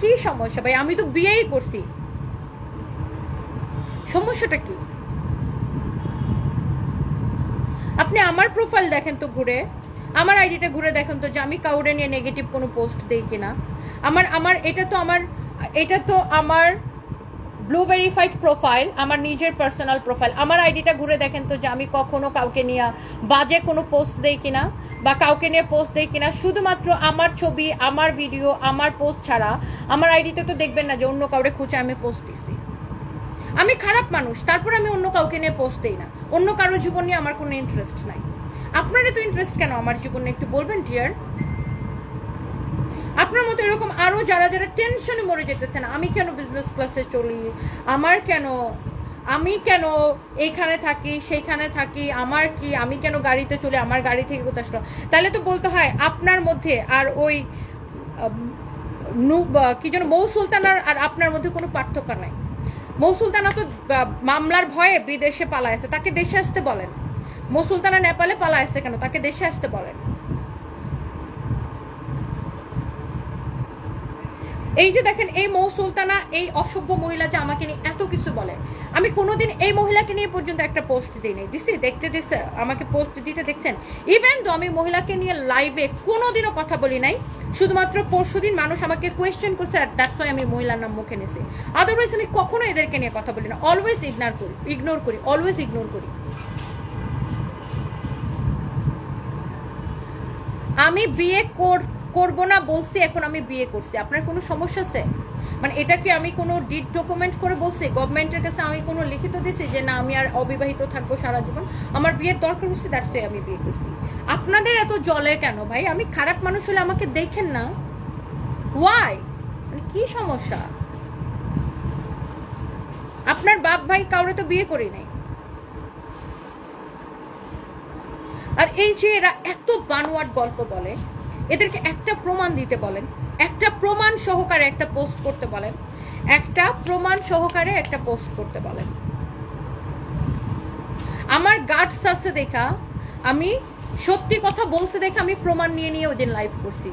কি সমস্যা ভাই? আমি তো বিয়েই করছি, সমস্যাটা কি? আপনি আমার প্রোফাইল দেখেন তো ঘুরে, আমার আইডিটা ঘুরে দেখেন তো যে আমি কাউরে নিয়ে নেগেটিভ কোনো পোস্ট দেই কিনা। এটা তো আমার ব্লু ভেরিফাইড প্রোফাইল, আমার নিজের পার্সোনাল প্রোফাইল। আমার আইডিটা ঘুরে দেখেন তো যে আমি কখনো কাউকে নিয়ে বাজে কোনো পোস্ট দেই কিনা বা কাউকে নিয়ে পোস্ট দেই কিনা। শুধুমাত্র আমার ছবি, আমার ভিডিও, আমার পোস্ট ছাড়া আমার আইডিতে তো দেখবেন না যে অন্য কাউরে খুঁজে আমি পোস্ট দিছি। আমি খারাপ মানুষ, তারপর আমি অন্য কাউকে নিয়ে পোস্ট দিই না, অন্য কারো জীবন নিয়ে আমার কোনো ইন্টারেস্ট নাই। আপনার এত ইন্টারেস্ট কেন আমার জীবনে একটু বলবেন ডিয়ার? আপনার মতো এরকম আরো যারা টেনশনে মরে যেতেছেন, আমি কেন বিজনেস ক্লাসে চলি, আমি কেন এইখানে থাকি সেইখানে থাকি, আমার কি, আমি কেন গাড়িতে চলি, আমার গাড়ি থেকে কোথায় আসলো, তাহলে তো বলতে হয় আপনার মধ্যে আর ওই কি যেন মৌ সুলতানার আর আপনার মধ্যে কোনো পার্থক্য নাই। মৌ সুলতানা তো মামলার ভয়ে বিদেশে পালায় আছে, তাকে দেশে আসতে বলেন। মৌ সুলতানা নেপালে পালায় আছে কেন, তাকে দেশে আসতে বলেন। এই যে দেখেন, এই মৌ সুলতানা, এই অসভ্য মহিলা যে আমাকে নিয়ে এত কিছু বলে, আমি কোনোদিন এই মহিলাকে নিয়ে পর্যন্ত একটা পোস্ট দিই নাই। দিছে আমাকে পোস্ট দিতে দেখছেন? ইভেন তো আমি মহিলাকে নিয়ে লাইভে কোনোদিনও কথা বলি নাই, শুধুমাত্র পরশুদিন মানুষ আমাকে কোয়েশ্চেন করছে আর দ্যাটস ওয়াই আমি মহিলার নাম মুখে নিয়েছি। আদারওয়াইজ আমি কখনো এদেরকে নিয়ে কথা বলি না, অলওয়েজ ইগনোর করি। আমি বিয়ে করবো না বলছি, এখন আমি বিয়ে করছি, আপনার কোনো সমস্যা আছে? মানে এটা কি আমি কোনো ডিড ডকুমেন্ট করে বলছি? গভর্নমেন্টের কাছে আমি কোনো লিখিত দিছি যে না আমি আর অবিবাহিত থাকবো সারা জীবন, আমার বিয়ের দরকার হচ্ছে, দ্যাটস ওয়াই আমি বিয়ে করছি। আপনাদের এত জলে কেন ভাই? আমি খারাপ মানুষ হলে আমাকে দেখেন না, ওয়াই? মানে কি সমস্যা? আপনার বাপ ভাই কাউরে তো বিয়ে করি নাই। আর এই যে এরা এত বানোয়াট গল্প বলে, এদেরকে একটা প্রমাণ দিতে বলেন, একটা প্রমাণ সহকারে একটা পোস্ট করতে বলেন, আমার গাটস আছে দেখা আমি সত্যি কথা বলছে দেখে আমি প্রমাণ নিয়ে নিয়ে ওই দিন লাইভ করছি।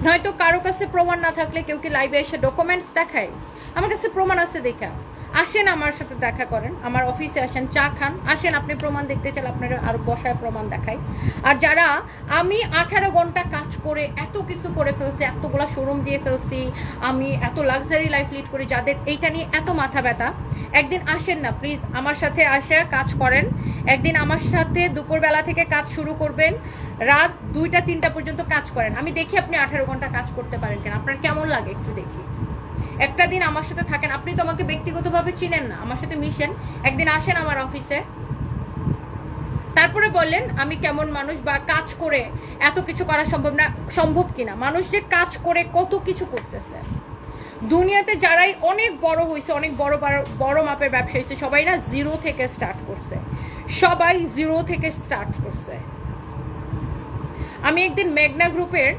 নয়তো কারো কাছে প্রমাণ না থাকলে কেউ কি লাইভে এসে ডকুমেন্টস দেখায়? আমার কাছে প্রমাণ আছে দেখা। আসেন আমার সাথে দেখা করেন, আমার অফিসে আসেন, চা খান, আসেন আপনি প্রমাণ দেখতে চাইলে আপনারা আর বসায় প্রমাণ দেখাই। আর যারা আমি 18 ঘন্টা কাজ করে এত কিছু করে ফেলছি, এতগুলা শোরুম দিয়ে ফেলছি, আমি এত লাক্সারি লাইফ লিড করি, যাদের এইটা নিয়ে এত মাথা ব্যথা, একদিন আসেন না প্লিজ আমার সাথে আসে কাজ করেন। একদিন আমার সাথে দুপুরবেলা থেকে কাজ শুরু করবেন, রাত 2টা-3টা পর্যন্ত কাজ করেন। আমি দেখি আপনি 18 ঘন্টা কাজ করতে পারেন কিনা, আপনার কেমন লাগে একটু দেখি। একটা দিন আমার সাথে থাকেন, আপনি তো আমাকে ব্যক্তিগতভাবে চিনেন না, আমার সাথে মিশেন, একদিন আসেন আমার অফিসে, তারপরে বললেন আমি কেমন মানুষ বা কাজ করে এত কিছু করা সম্ভব কিনা। মানুষ যে কাজ করে কত কিছু করতেছে দুনিয়াতে, যারাই অনেক বড় হয়েছে, অনেক বড় মাপের ব্যবসা হয়েছে, সবাই না জিরো থেকে স্টার্ট করছে, সবাই জিরো থেকে স্টার্ট করছে। আমি একদিন মেঘনা গ্রুপের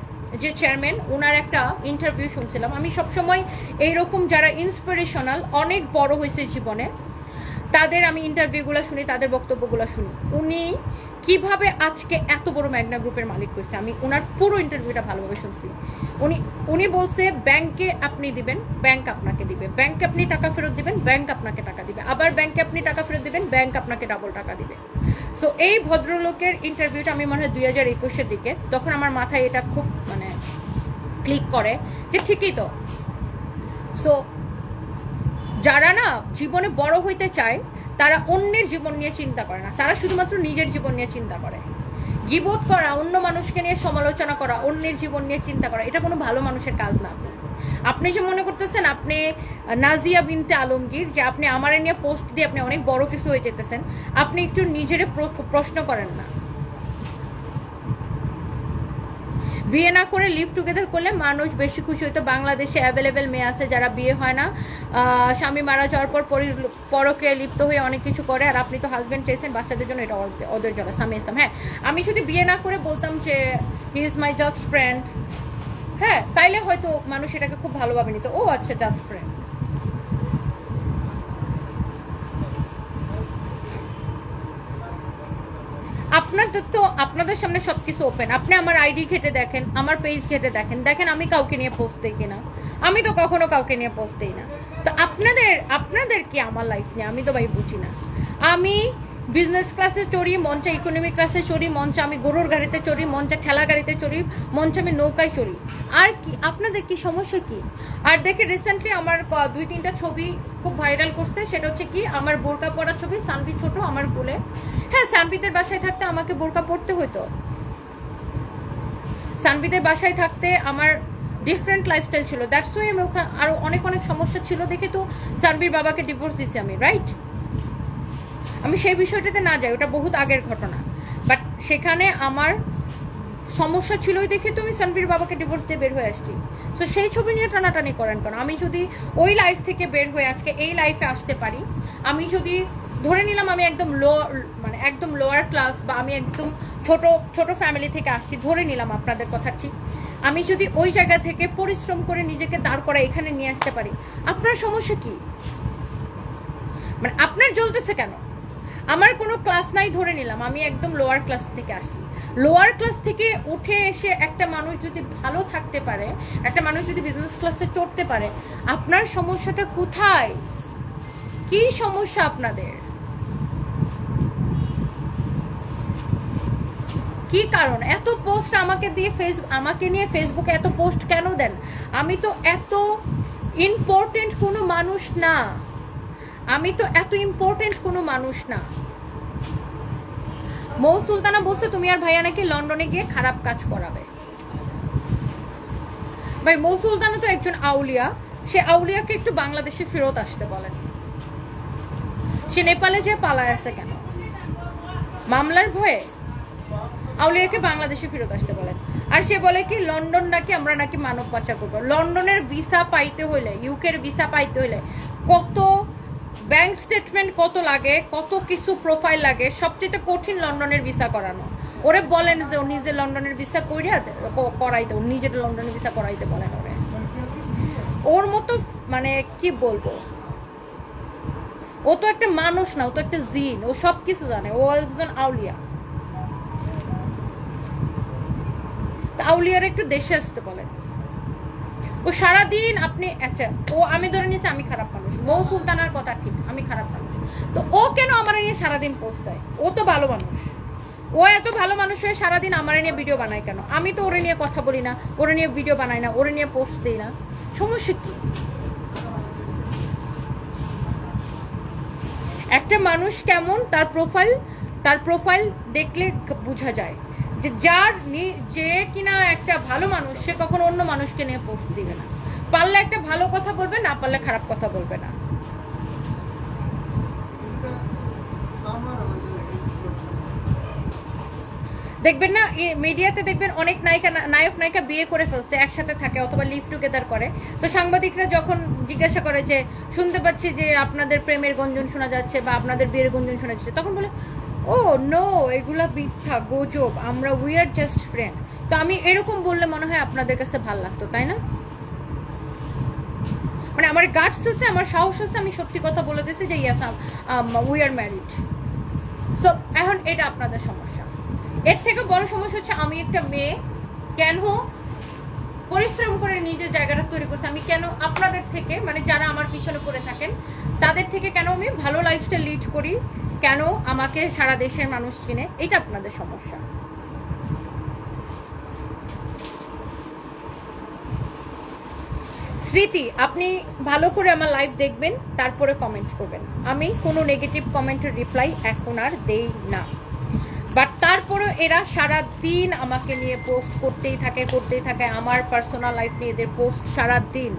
যে চেয়ারম্যান, ওনার একটা ইন্টারভিউ শুনছিলাম। আমি সবসময় এইরকম যারা ইন্সপিরেশনাল, অনেক বড় হয়েছে জীবনে, তাদের আমি ইন্টারভিউগুলো শুনি, তাদের বক্তব্যগুলো শুনি। উনি কিভাবে আজকে এত বড় মেঘনা গ্রুপের মালিক হয়েছে, আমি ওনার পুরো ইন্টারভিউটা ভালোভাবে শুনছি। উনি বলছে ব্যাংকে আপনি দিবেন, ব্যাংক আপনাকে দিবে, ব্যাংকে আপনি টাকা ফেরত দিবেন, ব্যাংক আপনাকে টাকা দিবে, আবার ব্যাংকে আপনি টাকা ফেরত দিবেন, ব্যাংক আপনাকে ডাবল টাকা দিবে। সো এই ভদ্রলোকের ইন্টারভিউটা আমি মনে হয় 2021-এর দিকে, তখন আমার মাথায় এটা খুব মানে ক্লিক করে যে ঠিকই তো। সো যারা না জীবনে বড় হইতে চায় তারা অন্যের জীবন নিয়ে চিন্তা করে না, তারা শুধুমাত্র নিজের জীবন নিয়ে চিন্তা করে। গীবত করা, অন্য মানুষকে নিয়ে সমালোচনা করা, অন্যের জীবন নিয়ে চিন্তা করা, এটা কোনো ভালো মানুষের কাজ না। আপনি যে মনে করতেছেন আপনি নাজিয়া বিনতে আলমগীর, যে আপনি আমারে নিয়ে পোস্ট দিয়ে আপনি অনেক বড় কিছু হয়ে যেতেছেন, আপনি একটু নিজেরে প্রশ্ন করেন না। বিয়ে না করে লিভ টুগেদার করলে মানুষ বেশি খুশি হইতো। বাংলাদেশে অ্যাভেলেবেল মেয়ে আছে যারা বিয়ে হয় না, স্বামী মারা যাওয়ার পর পরকে লিপ্ত হয়ে অনেক কিছু করে, আর আপনি তো হাজবেন্ড চেয়েছেন বাচ্চাদের জন্য, এটা ওদের জন্য স্বামী ইসলাম। হ্যাঁ, আমি যদি বিয়ে না করে বলতাম যে he is my just friend, হ্যাঁ, তাইলে হয়তো মানুষ এটাকে খুব ভালোভাবে নিত, ও আচ্ছা জাস্ট ফ্রেন্ড। আপনাদের সামনে সবকিছু ওপেন। আপনি আমার আইডি ঘেটে দেখেন, আমার পেজ ঘেটে দেখেন, দেখেন আমি কাউকে নিয়ে পোস্ট দিই কিনা। আমি তো কখনো কাউকে নিয়ে পোস্ট দিই না। তো আপনাদের কি আমার লাইফ নিয়ে, আমি তো ভাই বুঝি না। আমি বিজনেস ক্লাসে চড়ি, মঞ্চে ইকোনমি ক্লাসে চড়ি, মঞ্চে আমি গরুর গাড়িতে চড়ি, মঞ্চে ঠেলা গাড়িতে চড়ি, মঞ্চে আমি নৌকায় চড়ি। আর কি আপনাদের কি সমস্যা কি? আর দেখে রিসেন্টলি আমার 2-3টা ছবি খুব ভাইরাল করছে, সেটা হচ্ছে কি আমার বোরকা পরা ছবি, সানভি ছোট আমার কোলে। হ্যাঁ, সানভিদের বাসায় থাকতে আমাকে বোরকা পরতে হতো, সানভিদের বাসায় থাকতে আমার ডিফারেন্ট লাইফস্টাইল ছিল, দ্যাটস ওয়াই আমি ওখানে আরো অনেক সমস্যা ছিল দেখে তো সানভির বাবাকে ডিভোর্স দিছি আমি, রাইট? আমি সেই বিষয়টাতে না যাই, ওটা বহুত আগের ঘটনা, বাট সেখানে আমার সমস্যা ছিলই দেখে তো আমি সানভির বাবাকে ডিভোর্স দিয়ে বের হয়ে আসছি। সো সেই ছবি নিয়ে টানাটানি করেন কেন? আমি যদি ওই লাইফ থেকে বের হয়ে আজকে এই লাইফে আসতে পারি, আমি যদি ধরে নিলাম আমি একদম লোয়ার ক্লাস বা আমি একদম ছোট ফ্যামিলি থেকে আসছি, ধরে নিলাম আপনাদের কথা ঠিক, আমি যদি ওই জায়গা থেকে পরিশ্রম করে নিজেকে দাঁড় করা এখানে নিয়ে আসতে পারি, আপনার সমস্যা কি? মানে আপনার জ্বলতেছে কেন? আমার কোনো ক্লাস নাই, ধরে নিলাম আমি একদম লোয়ার ক্লাস থেকে আসছি, লোয়ার ক্লাস থেকে উঠে এসে একটা মানুষ যদি ভালো থাকতে পারে, একটা মানুষ যদি বিজনেস ক্লাসে চড়তে পারে, আপনার সমস্যাটা কোথায়? কি সমস্যা আপনাদের? কি কারণ এত পোস্ট আমাকে নিয়ে ফেসবুকে এত পোস্ট কেন দেন? আমি তো এত ইম্পর্টেন্ট কোনো মানুষ না, মৌ সুলতানা বলছে তুমি আর ভাইয়া নাকি লন্ডনে গিয়ে খারাপ কাজ করাবে। ভাই, মৌ সুলতানা তো একজন আউলিয়া, সে আউলিয়াকে একটু বাংলাদেশে ফেরত আসতে বলেন। সে নেপালে যে পালায় আছে কেন? মামলার ভয়ে? আউলিয়াকে বাংলাদেশে ফেরত আসতে বলেন। আর সে বলে কি লন্ডন নাকি আমরা নাকি মানব পাচার করবো। লন্ডনের ভিসা পাইতে হইলে, ইউকের ভিসা পাইতে হইলে কত ব্যাংক স্টেটমেন্ট কত লাগে, কত কিছু প্রোফাইল লাগে, সবচেয়ে কঠিন লন্ডনের ভিসা করানো। ওরে বলেন যে ও নিজে লন্ডনের ভিসা করাইতে, ও নিজের লন্ডনের ভিসা করাইতে বলেন ওরে। ওর মতো মানে কি বলবো, ও তো একটা মানুষ না, ও তো একটা জিন, ও সবকিছু জানে, ও একজন আউলিয়া। আউলিয়ার একটু দেশে আসতে বলেন। ও সারাদিন আপনি আচ্ছা ও আমি ধরে নিয়েছি আমি খারাপ মানুষ, মৌ সুলতানার কথা ঠিক আমি খারাপ মানুষ, তো ও কেন আমার নিয়ে সারাদিন পোস্ট দেয়? ও তো ভালো মানুষ, ও এত ভালো মানুষ হয়ে সারাদিন আমার নিয়ে ভিডিও বানায় কেন? আমি তো ওরে নিয়ে কথা বলি না, ওরে নিয়ে ভিডিও বানাই না, ওরে নিয়ে পোস্ট দিই না, সমস্যা কি? একটা মানুষ কেমন তার প্রোফাইল দেখলে বোঝা যায় যে যে কিনা একটা ভালো মানুষ সে কখনো অন্য মানুষকে নিয়ে পোস্ট দিবে না। পারলে একটা ভালো কথা বলবে, না পারলে খারাপ কথা বলবে না। দেখবেন না মিডিয়াতে দেখবেন অনেক নায়ক নায়িকা বিয়ে করে ফেলছে, একসাথে থাকে অথবা লিভ টুগেদার করে, তো সাংবাদিকরা যখন জিজ্ঞাসা করে যে শুনতে পাচ্ছি যে আপনাদের প্রেমের গুঞ্জন শোনা যাচ্ছে বা আপনাদের বিয়ের গুঞ্জন শোনা যাচ্ছে, তখন বলে ও নো এগুলা মিথ্যা গুজব, আমরা উই আর জাস্ট ফ্রেন্ড। তো আমি এরকম বললে মনে হয় আপনাদের কাছে ভালো লাগতো, তাই না? মানে আমার গাটস আছে, আমার সাহস আছে, আমি সত্যি কথা বলে দিয়েছি যে yes we are married. So এখন এটা আপনাদের সমস্যা। এর থেকে বড় সমস্যা হচ্ছে আমি একটা মেয়ে কেন পরিশ্রম করে নিজের জায়গাটা তৈরি করছি, আমি কেন আপনাদের থেকে মানে যারা আমার পিছনে পড়ে থাকেন তাদের থেকে কেন আমি ভালো লাইফস্টাইল লিড করি, কেন আমাকে সারা দেশের মানুষ চিনে, এটা আপনাদের সমস্যা। স্মৃতি আপনি ভালো করে আমার লাইভ দেখবেন, তারপরে কমেন্ট করবেন। আমি কোনো নেগেটিভ কমেন্টের রিপ্লাই এখন আর দেই না, বাট তারপরে এরা সারা দিন আমাকে নিয়ে পোস্ট করতেই থাকে আমার পার্সোনাল লাইফ নিয়ে এদের পোস্ট সারা দিন।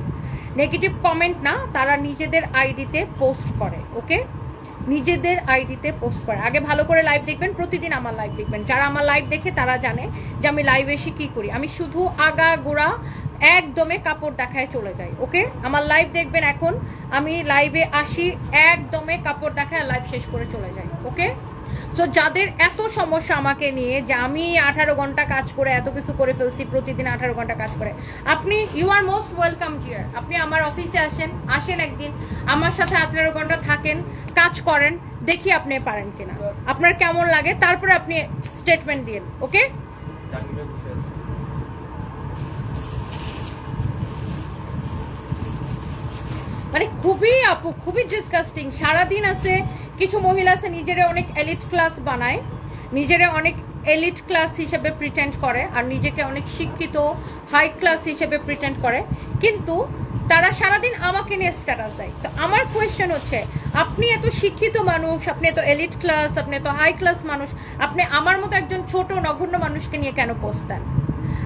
নেগেটিভ কমেন্ট না, তারা নিজেদের আইডিতে পোস্ট করে, ওকে নিজেদের আইডিতে পোস্ট করে। আগে ভালো করে লাইভ দেখবেন, প্রতিদিন আমার লাইভ দেখবেন। যারা আমার লাইভ দেখে তারা জানে যে আমি লাইভে এসে কি করি, আমি শুধু আগা গোড়া একদমে কাপড় দেখায় চলে যাই, ওকে আমার লাইভ দেখবেন। এখন আমি লাইভে আসি একদমে কাপড় দেখায় লাইভ শেষ করে চলে যাই, ওকে। সো যাদের এত সমস্যা আমাকে নিয়ে যে আমি 18 ঘন্টা কাজ করে এত কিছু করে ফেলছি, প্রতিদিন 18 ঘন্টা কাজ করে, আপনি ইউ আর মোস্ট ওয়েলকাম জিয়ার। আপনি আমার অফিসে আসেন একদিন, আমার সাথে 18 ঘন্টা থাকেন, কাজ করেন, দেখি আপনি পারেন কিনা, আপনার কেমন লাগে, তারপরে আপনি স্টেটমেন্ট দিন, ওকে। মানে খুবই আপু খুবই ডিসকাস্টিং। সারাদিন আছে কিছু মহিলা আছে নিজেরা অনেক এলিট ক্লাস বানায়, নিজেরা অনেক এলিট ক্লাস হিসেবে প্রিটেন্ড করে আর নিজেকে অনেক শিক্ষিত হাই ক্লাস হিসেবে প্রিটেন্ড করে, কিন্তু তারা সারাদিন আমাকে নিয়ে স্ট্যাটাস দেয়। তো আমার কোয়েশ্চেন হচ্ছে, আপনি এত শিক্ষিত মানুষ, আপনি এত এলিট ক্লাস, আপনি এত হাই ক্লাস মানুষ, আপনি আমার মতো একজন ছোট নগণ্য মানুষকে নিয়ে কেন পোস্ট দেন?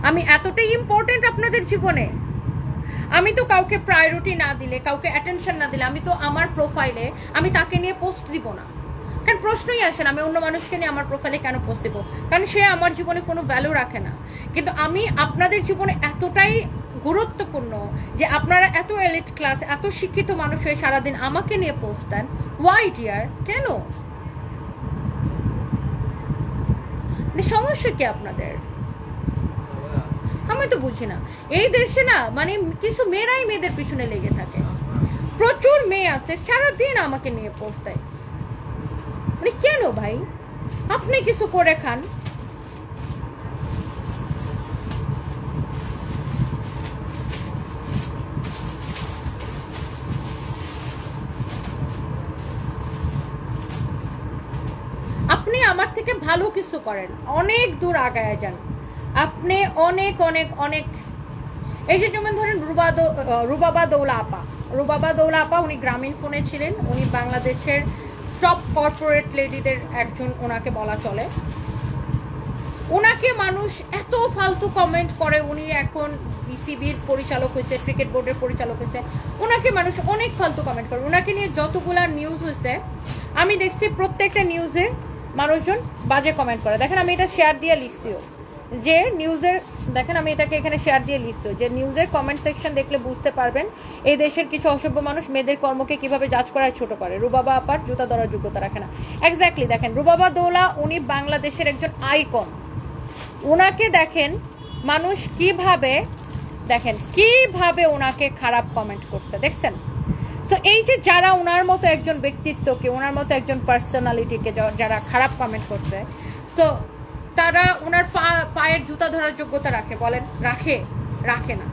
আমি এতটাই ইম্পর্টেন্ট আপনাদের জীবনে? আমি তো কাউকে প্রায়োরিটি না দিলে, কাউকে অ্যাটেনশন না দিলে, আমি তো আমার প্রোফাইলে আমি তাকে নিয়ে পোস্ট দিব না। কারণ প্রশ্নই আসে না আমি অন্য মানুষকে নিয়ে আমার প্রোফাইলে কেন পোস্ট দিব, কারণ সে আমার জীবনে কোনো ভ্যালু রাখে না। কিন্তু আমি আপনাদের জীবনে এতটাই গুরুত্বপূর্ণ যে আপনারা এত এলিট ক্লাস, এত শিক্ষিত মানুষ হয়ে সারাদিন আমাকে নিয়ে পোস্ট দেন। Y deer? কেন? সমস্যা কি আপনাদের? আমি তো বুঝি না। এই দেশে না মানে কিছু মেয়েরাই মেয়েদের পিছনে লেগে থাকে, প্রচুর মেয়ে আছে সারাদিন আমাকে নিয়ে পোস্ট দেয়। মানে কেন ভাই? আপনি কিছু করে খান। আপনি আমার থেকে ভালো কিছু করেন, অনেক দূর আগায় যান আপনি, অনেক অনেক অনেক। এই যে যেমন ধরেন রুবাবা দৌলা আপা, উনি গ্রামীণ ফোনে ছিলেন, উনি বাংলাদেশের টপ কর্পোরেট লেডিদের একজন ওনাকে বলা চলে। ওনাকে মানুষ এত ফালতু কমেন্ট করে, উনি এখন বিসিবির পরিচালক হয়েছে, ক্রিকেট বোর্ডের পরিচালক হয়েছে, ওনাকে মানুষ অনেক ফালতু কমেন্ট করে। ওনাকে নিয়ে যতগুলা নিউজ হয়েছে আমি দেখছি প্রত্যেকটা নিউজে মানুষজন বাজে কমেন্ট করে। দেখেন আমি এটা শেয়ার দিয়ে লিখছিও যে নিউজের, দেখেন আমি এটাকে এখানে শেয়ার দিয়ে লিখছিও যে নিউজের কমেন্ট সেকশন দেখলে বুঝতে পারবেন এই দেশের কিছু অসভ্য মানুষ মেয়েদের কর্মকে কিভাবে জাজ করায় ছোট করে। রুবাবা আপার জুতা ধরার যোগ্যতা রাখে না। এক্স্যাক্টলি দেখেন রুবাবা দৌলা উনি বাংলাদেশের একজন আইকন, ওনাকে দেখেন মানুষ কিভাবে ওনাকে খারাপ কমেন্ট করছে, দেখছেন? সো এই যে যারা ওনার মতো একজন ব্যক্তিত্বকে, ওনার মতো একজন পার্সোনালিটিকে যারা খারাপ কমেন্ট করছে, সো তারা ওনার পায়ের জুতা ধরার যোগ্যতা রাখে? বলেন রাখে না।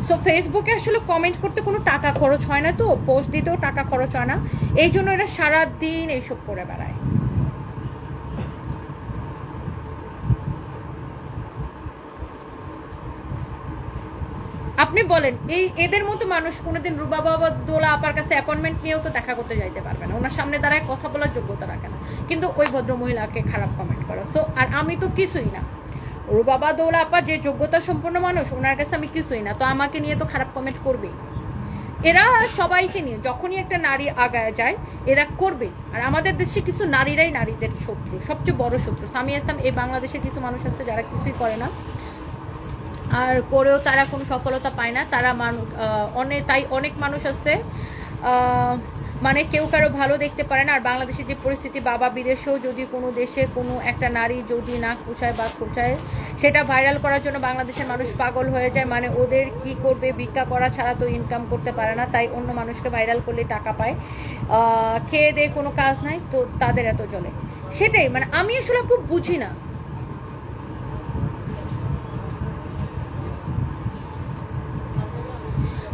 সো ফেসবুকে আসলে কমেন্ট করতে কোনো টাকা খরচ হয় না, তো পোস্ট দিতেও টাকা খরচ হয় না, এই জন্য এরা সারাদিন এইসব করে বেড়ায়। আপনি বলেন এদের মতো মানুষ কোনোদিন রুবাবাদোলা আপার কাছে অ্যাপয়েন্টমেন্ট নিয়েও তো দেখা করতে যাইতে পারবে না, ওনার সামনে দাঁড়ায় কথা বলার যোগ্যতা রাখে না, কিন্তু ওই ভদ্র মহিলাকে খারাপ কমেন্ট করো। সো আর আমি তো কিছুই না, রুবাবাদোলা আপা যে যোগ্যতা সম্পন্ন মানুষ, ওনার কাছে আমি কিছুই না, তো আমাকে নিয়ে তো খারাপ কমেন্ট করবেই। এরা সবাইকে নিয়ে যখনই একটা নারী আগায় যায় এরা করবে। আর আমাদের দেশে কিছু নারীরাই নারীদের শত্রু, সবচেয়ে বড় শত্রু। সামিয়া ইসলাম, এই বাংলাদেশের কিছু মানুষ আছে যারা কিছুই করে না, আর করেও তারা কোনো সফলতা পায় না। তারা তাই অনেক মানুষ আছে মানে কেউ কারো ভালো দেখতে পারে না। আর বাংলাদেশের যে পরিস্থিতি, বাবা বিদেশেও যদি কোনো দেশে কোনো একটা নারী যদি না খুঁচায় বা খুঁচায়, সেটা ভাইরাল করার জন্য বাংলাদেশের মানুষ পাগল হয়ে যায়। মানে ওদের কি করবে, ভিক্ষা করা ছাড়া তো ইনকাম করতে পারে না, তাই অন্য মানুষকে ভাইরাল করলে টাকা পায়, খেয়ে দেয়ে কোনো কাজ নাই, তো তাদের এত চলে। সেটাই মানে আমি আসলে খুব বুঝি না।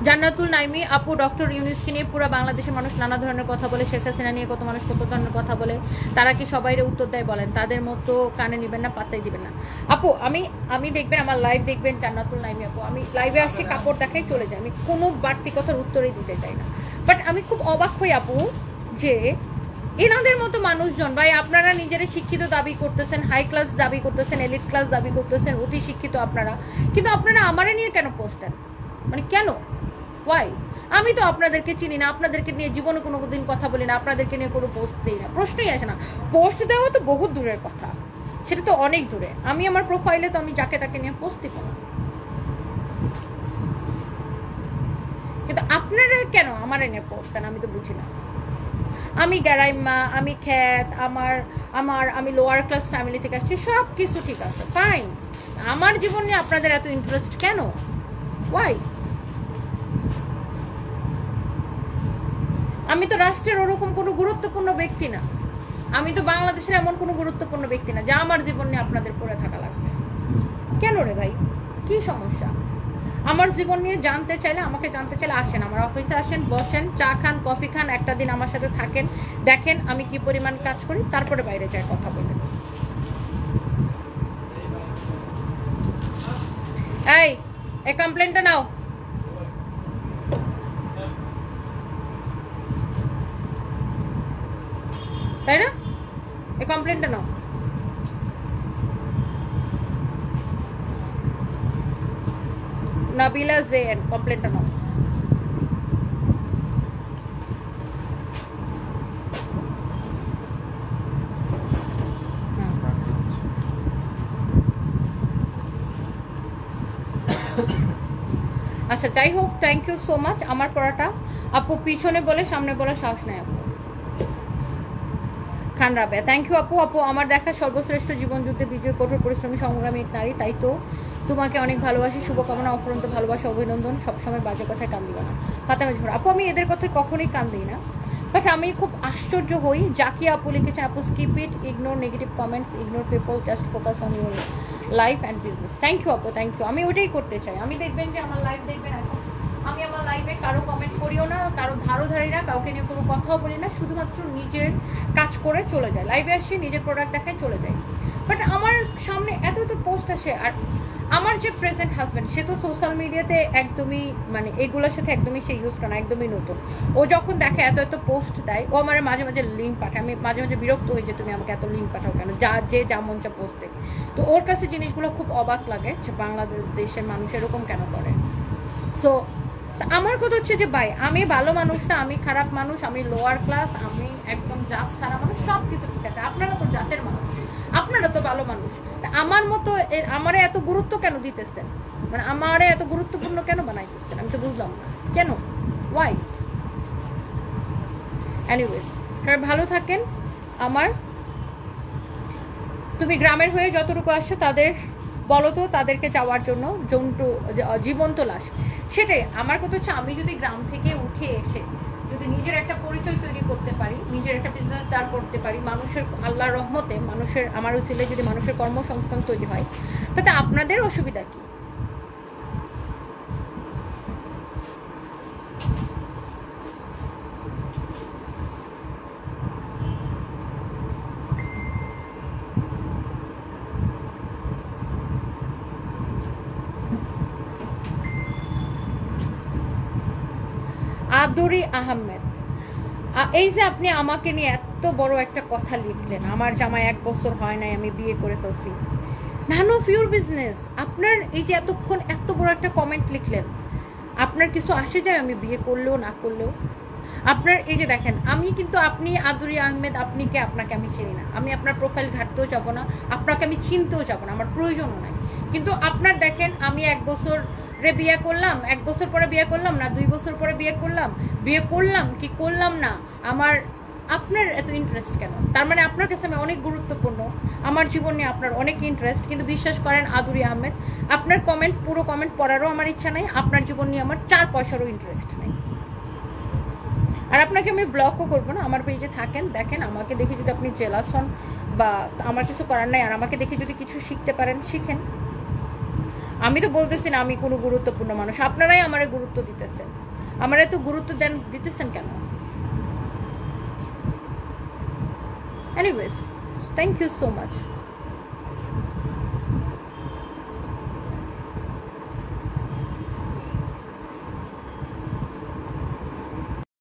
জান্নাতুল নাইমি আপু, ডক্টর ইউনুসকে নিয়ে পুরো বাংলাদেশের মানুষ নানা ধরনের কথা বলে, শেখ হাসিনা নিয়ে কত মানুষ কত ধরনের কথা বলে, তারা কি সবাইরে উত্তর দেয়? বলেন। তাদের মতো কানে নেবেন না, পাত্তাই দিবেন না। আপু আমি দেখবেন আমার লাইভ দেখবেন, জান্নাতুল নাইমি আপু, আমি লাইভে আসি কাপড় দেখাই চলে যাই, আমি কোনো বাড়তি কথার উত্তরই দিতে চাই না। বাট আমি খুব অবাক হই আপু যে এনাদের মতো মানুষজন, ভাই আপনারা নিজেরা শিক্ষিত দাবি করতেছেন, হাই ক্লাস দাবি করতেছেন, এলিট ক্লাস দাবি করতেছেন, অতি শিক্ষিত আপনারা, কিন্তু আপনারা আমারে নিয়ে কেন পোস্ট দেন? মানে কেন? ওয়াই? আমি তো আপনাদেরকে চিনি না, আপনাদেরকে নিয়ে জীবনে কোনো দিন কথা বলি না, আপনাদেরকে নিয়ে কোনো পোস্ট দিই না, প্রশ্নই আসে না। পোস্ট দেওয়া তো বহুত দূরের কথা, সেটা তো অনেক দূরে। আমি আমার প্রোফাইলে তো আমি যাকে তাকে নিয়ে পোস্ট দিব না, কিন্তু আপনারা কেন আমার নিয়ে পোস্ট দেন আমি তো বুঝি না। আমি গ্যারাইমা, আমি খ্যাত, আমি লোয়ার ক্লাস ফ্যামিলি থেকে আসছি, সব কিছু ঠিক আছে, ফাইন। আমার জীবন নিয়ে আপনাদের এত ইন্টারেস্ট কেন? ওয়াই? আমি তো রাষ্ট্রের ওরকম কোনো গুরুত্বপূর্ণ ব্যক্তি না, আমি তো বাংলাদেশের এমন কোনো গুরুত্বপূর্ণ ব্যক্তি না যা আমার জীবন নিয়ে আপনাদের পড়ে থাকা লাগবে। কেন রে ভাই, কি সমস্যা? আমার জীবন নিয়ে জানতে চাইলে, আমাকে জানতে চাইলে আসেন, আমার অফিসে আসেন, বসেন, চা খান, কফি খান, একটা দিন আমার সাথে থাকেন, দেখেন আমি কি পরিমাণ কাজ করি, তারপরে বাইরে যাই কথা বলেন। এই কমপ্লেনটা নাও। তাই না? এই কমপ্লেনটা নাও। নাবিলা জেন, কমপ্লেনটা নাও। আচ্ছা যাই হোক, থ্যাংক ইউ সো মাচ। আমার পড়াটা আপু পিছনে বলে সামনে বলার সাহস নেই আপু। খান রাবে, থ্যাংক ইউ আপু। আপু আমার দেখা সর্বশ্রেষ্ঠ জীবনযুদ্ধে বিজয়, কঠোর পরিশ্রমী সংগ্রামী এক নারী, তাই তো তোমাকে অনেক ভালোবাসি, শুভকামনা, অফুরন্ত ভালোবাসা, অভিনন্দন, সবসময় বাজে কথায় কান দিবা না। ফাতেমা ঝোর আপু, আমি এদের কথায় কখনোই কান দিই না, বাট আমি খুব আশ্চর্য হই। জাকিয়া আপু লিখেছেন, আপু skip it, ignore negative comments, ignore people, just focus on your life and business. Thank you আপু, থ্যাংক ইউ। আমি ওইটাই করতে চাই। আমি দেখবেন যে আমার লাইফ দেখবেন এখন, আমি আমার লাইফে কারো কমেন্ট করিও না, কারো ধারও ধারি না, কাউকে নিয়ে কোনো কথাও বলি না, শুধুমাত্র নিজের কাজ করে চলে যায়। লাইভে আসি, নিজের প্রোডাক্ট দেখায়, চলে যায়। বাট আমার সামনে এত এত পোস্ট আসে, আর আমার যে প্রেজেন্ট হাজব্যান্ড সে তো সোশ্যাল মিডিয়াতে একদমই মানে এগুলোর সাথে একদমই সে ইউজ করে না, একদমই নতুন। ও যখন দেখে এত এত পোস্ট দেয়, ও আমার মাঝে মাঝে লিঙ্ক পাঠায়, আমি মাঝে মাঝে বিরক্ত হই যে তুমি আমাকে এত লিঙ্ক পাঠাও কেন, যা মন চা পোস্ট দেয়। তো ওর কাছে জিনিসগুলো খুব অবাক লাগে যে বাংলাদেশের মানুষ এরকম কেন করে। সো আমার কথা হচ্ছে যে ভাই আমি ভালো মানুষ না, আমি খারাপ মানুষ, আমি লোয়ার ক্লাস, আমি একদম জাত সারা মানুষ, সব কিছু ঠিক আছে। আপনারা তো জাতের মানুষ, আপনারা তো ভালো মানুষ, আমার মতো আমারে এত গুরুত্ব কেন দিতেছেন? মানে আমারে এত গুরুত্বপূর্ণ কেন বানাইতেছেন? আমি তো বুঝলাম না কেন, ওয়াই? এনিওয়েজ, সবাই ভালো থাকেন। আমার তুমি গ্রামের হয়ে যতটুকু আসছো তাদের বলো তো, তাদেরকে যাওয়ার জন্য জীবন্ত লাশ। সেটাই আমার কথা হচ্ছে, আমি যদি গ্রাম থেকে উঠে এসে যদি যদি নিজের একটা পরিচয় তৈরি করতে পারি, নিজের একটা বিজনেস দাঁড় করতে পারি, মানুষের আল্লাহর রহমতে মানুষের আমার উচিলে যদি মানুষের কর্মসংস্থান তৈরি হয়, তাতে আপনাদের অসুবিধা কি? আদরি আহমেদ, এই যে আপনি আমাকে নিয়ে এত বড় একটা কথা লিখলেন, আমার জামাই 1 বছর হয় নাই, আমি বিয়ে করে ফেলছি, নান অফ ইউর বিজনেস। আপনার এই যে এতক্ষণ এত বড় একটা কমেন্ট লিখলেন, আপনার কিছু আসে যায় আমি বিয়ে করলেও না করলেও? আপনার এই যে দেখেন, আমি কিন্তু আপনি আদরি আহমেদ, আপনি কে? আপনাকে আমি চিনি না, আমি আপনার প্রোফাইল ঘাটতেও যাব না, আপনাকে আমি চিনতেও যাব না, আমার প্রয়োজনও নাই। কিন্তু আপনার দেখেন, আমি 1 বছর বিয়ে করলাম, 1 বছর পরে বিয়ে করলাম না, 2 বছর পরে বিয়ে করলাম কি করলাম না, আমার আপনার এত ইন্টারেস্ট কেন? তার মানে আপনার কাছে আমি অনেক গুরুত্বপূর্ণ, আমার জীবন নিয়ে আপনার অনেক ইন্টারেস্ট। কিন্তু বিশ্বাস করেন আদুরি আহমেদ, আপনার কমেন্ট, পুরো কমেন্ট পড়ারও আমার ইচ্ছা নাই, আপনার জীবন নিয়ে আমার 4 পয়সারও ইন্টারেস্ট নেই। আর আপনাকে আমি ব্লকও করবো না, আমার পেজে থাকেন, দেখেন, আমাকে দেখে যদি আপনি জেলাস হন বা আমার কিছু করার নাই, আর আমাকে দেখে যদি কিছু শিখতে পারেন শিখেন। আমি তো বলতেছি না আমি কোনো গুরুত্বপূর্ণ মানুষ, আপনারাই আমারে গুরুত্ব দিতেছেন, আমার এত গুরুত্ব দিতেছেন কেন? Anyways, thank you so much.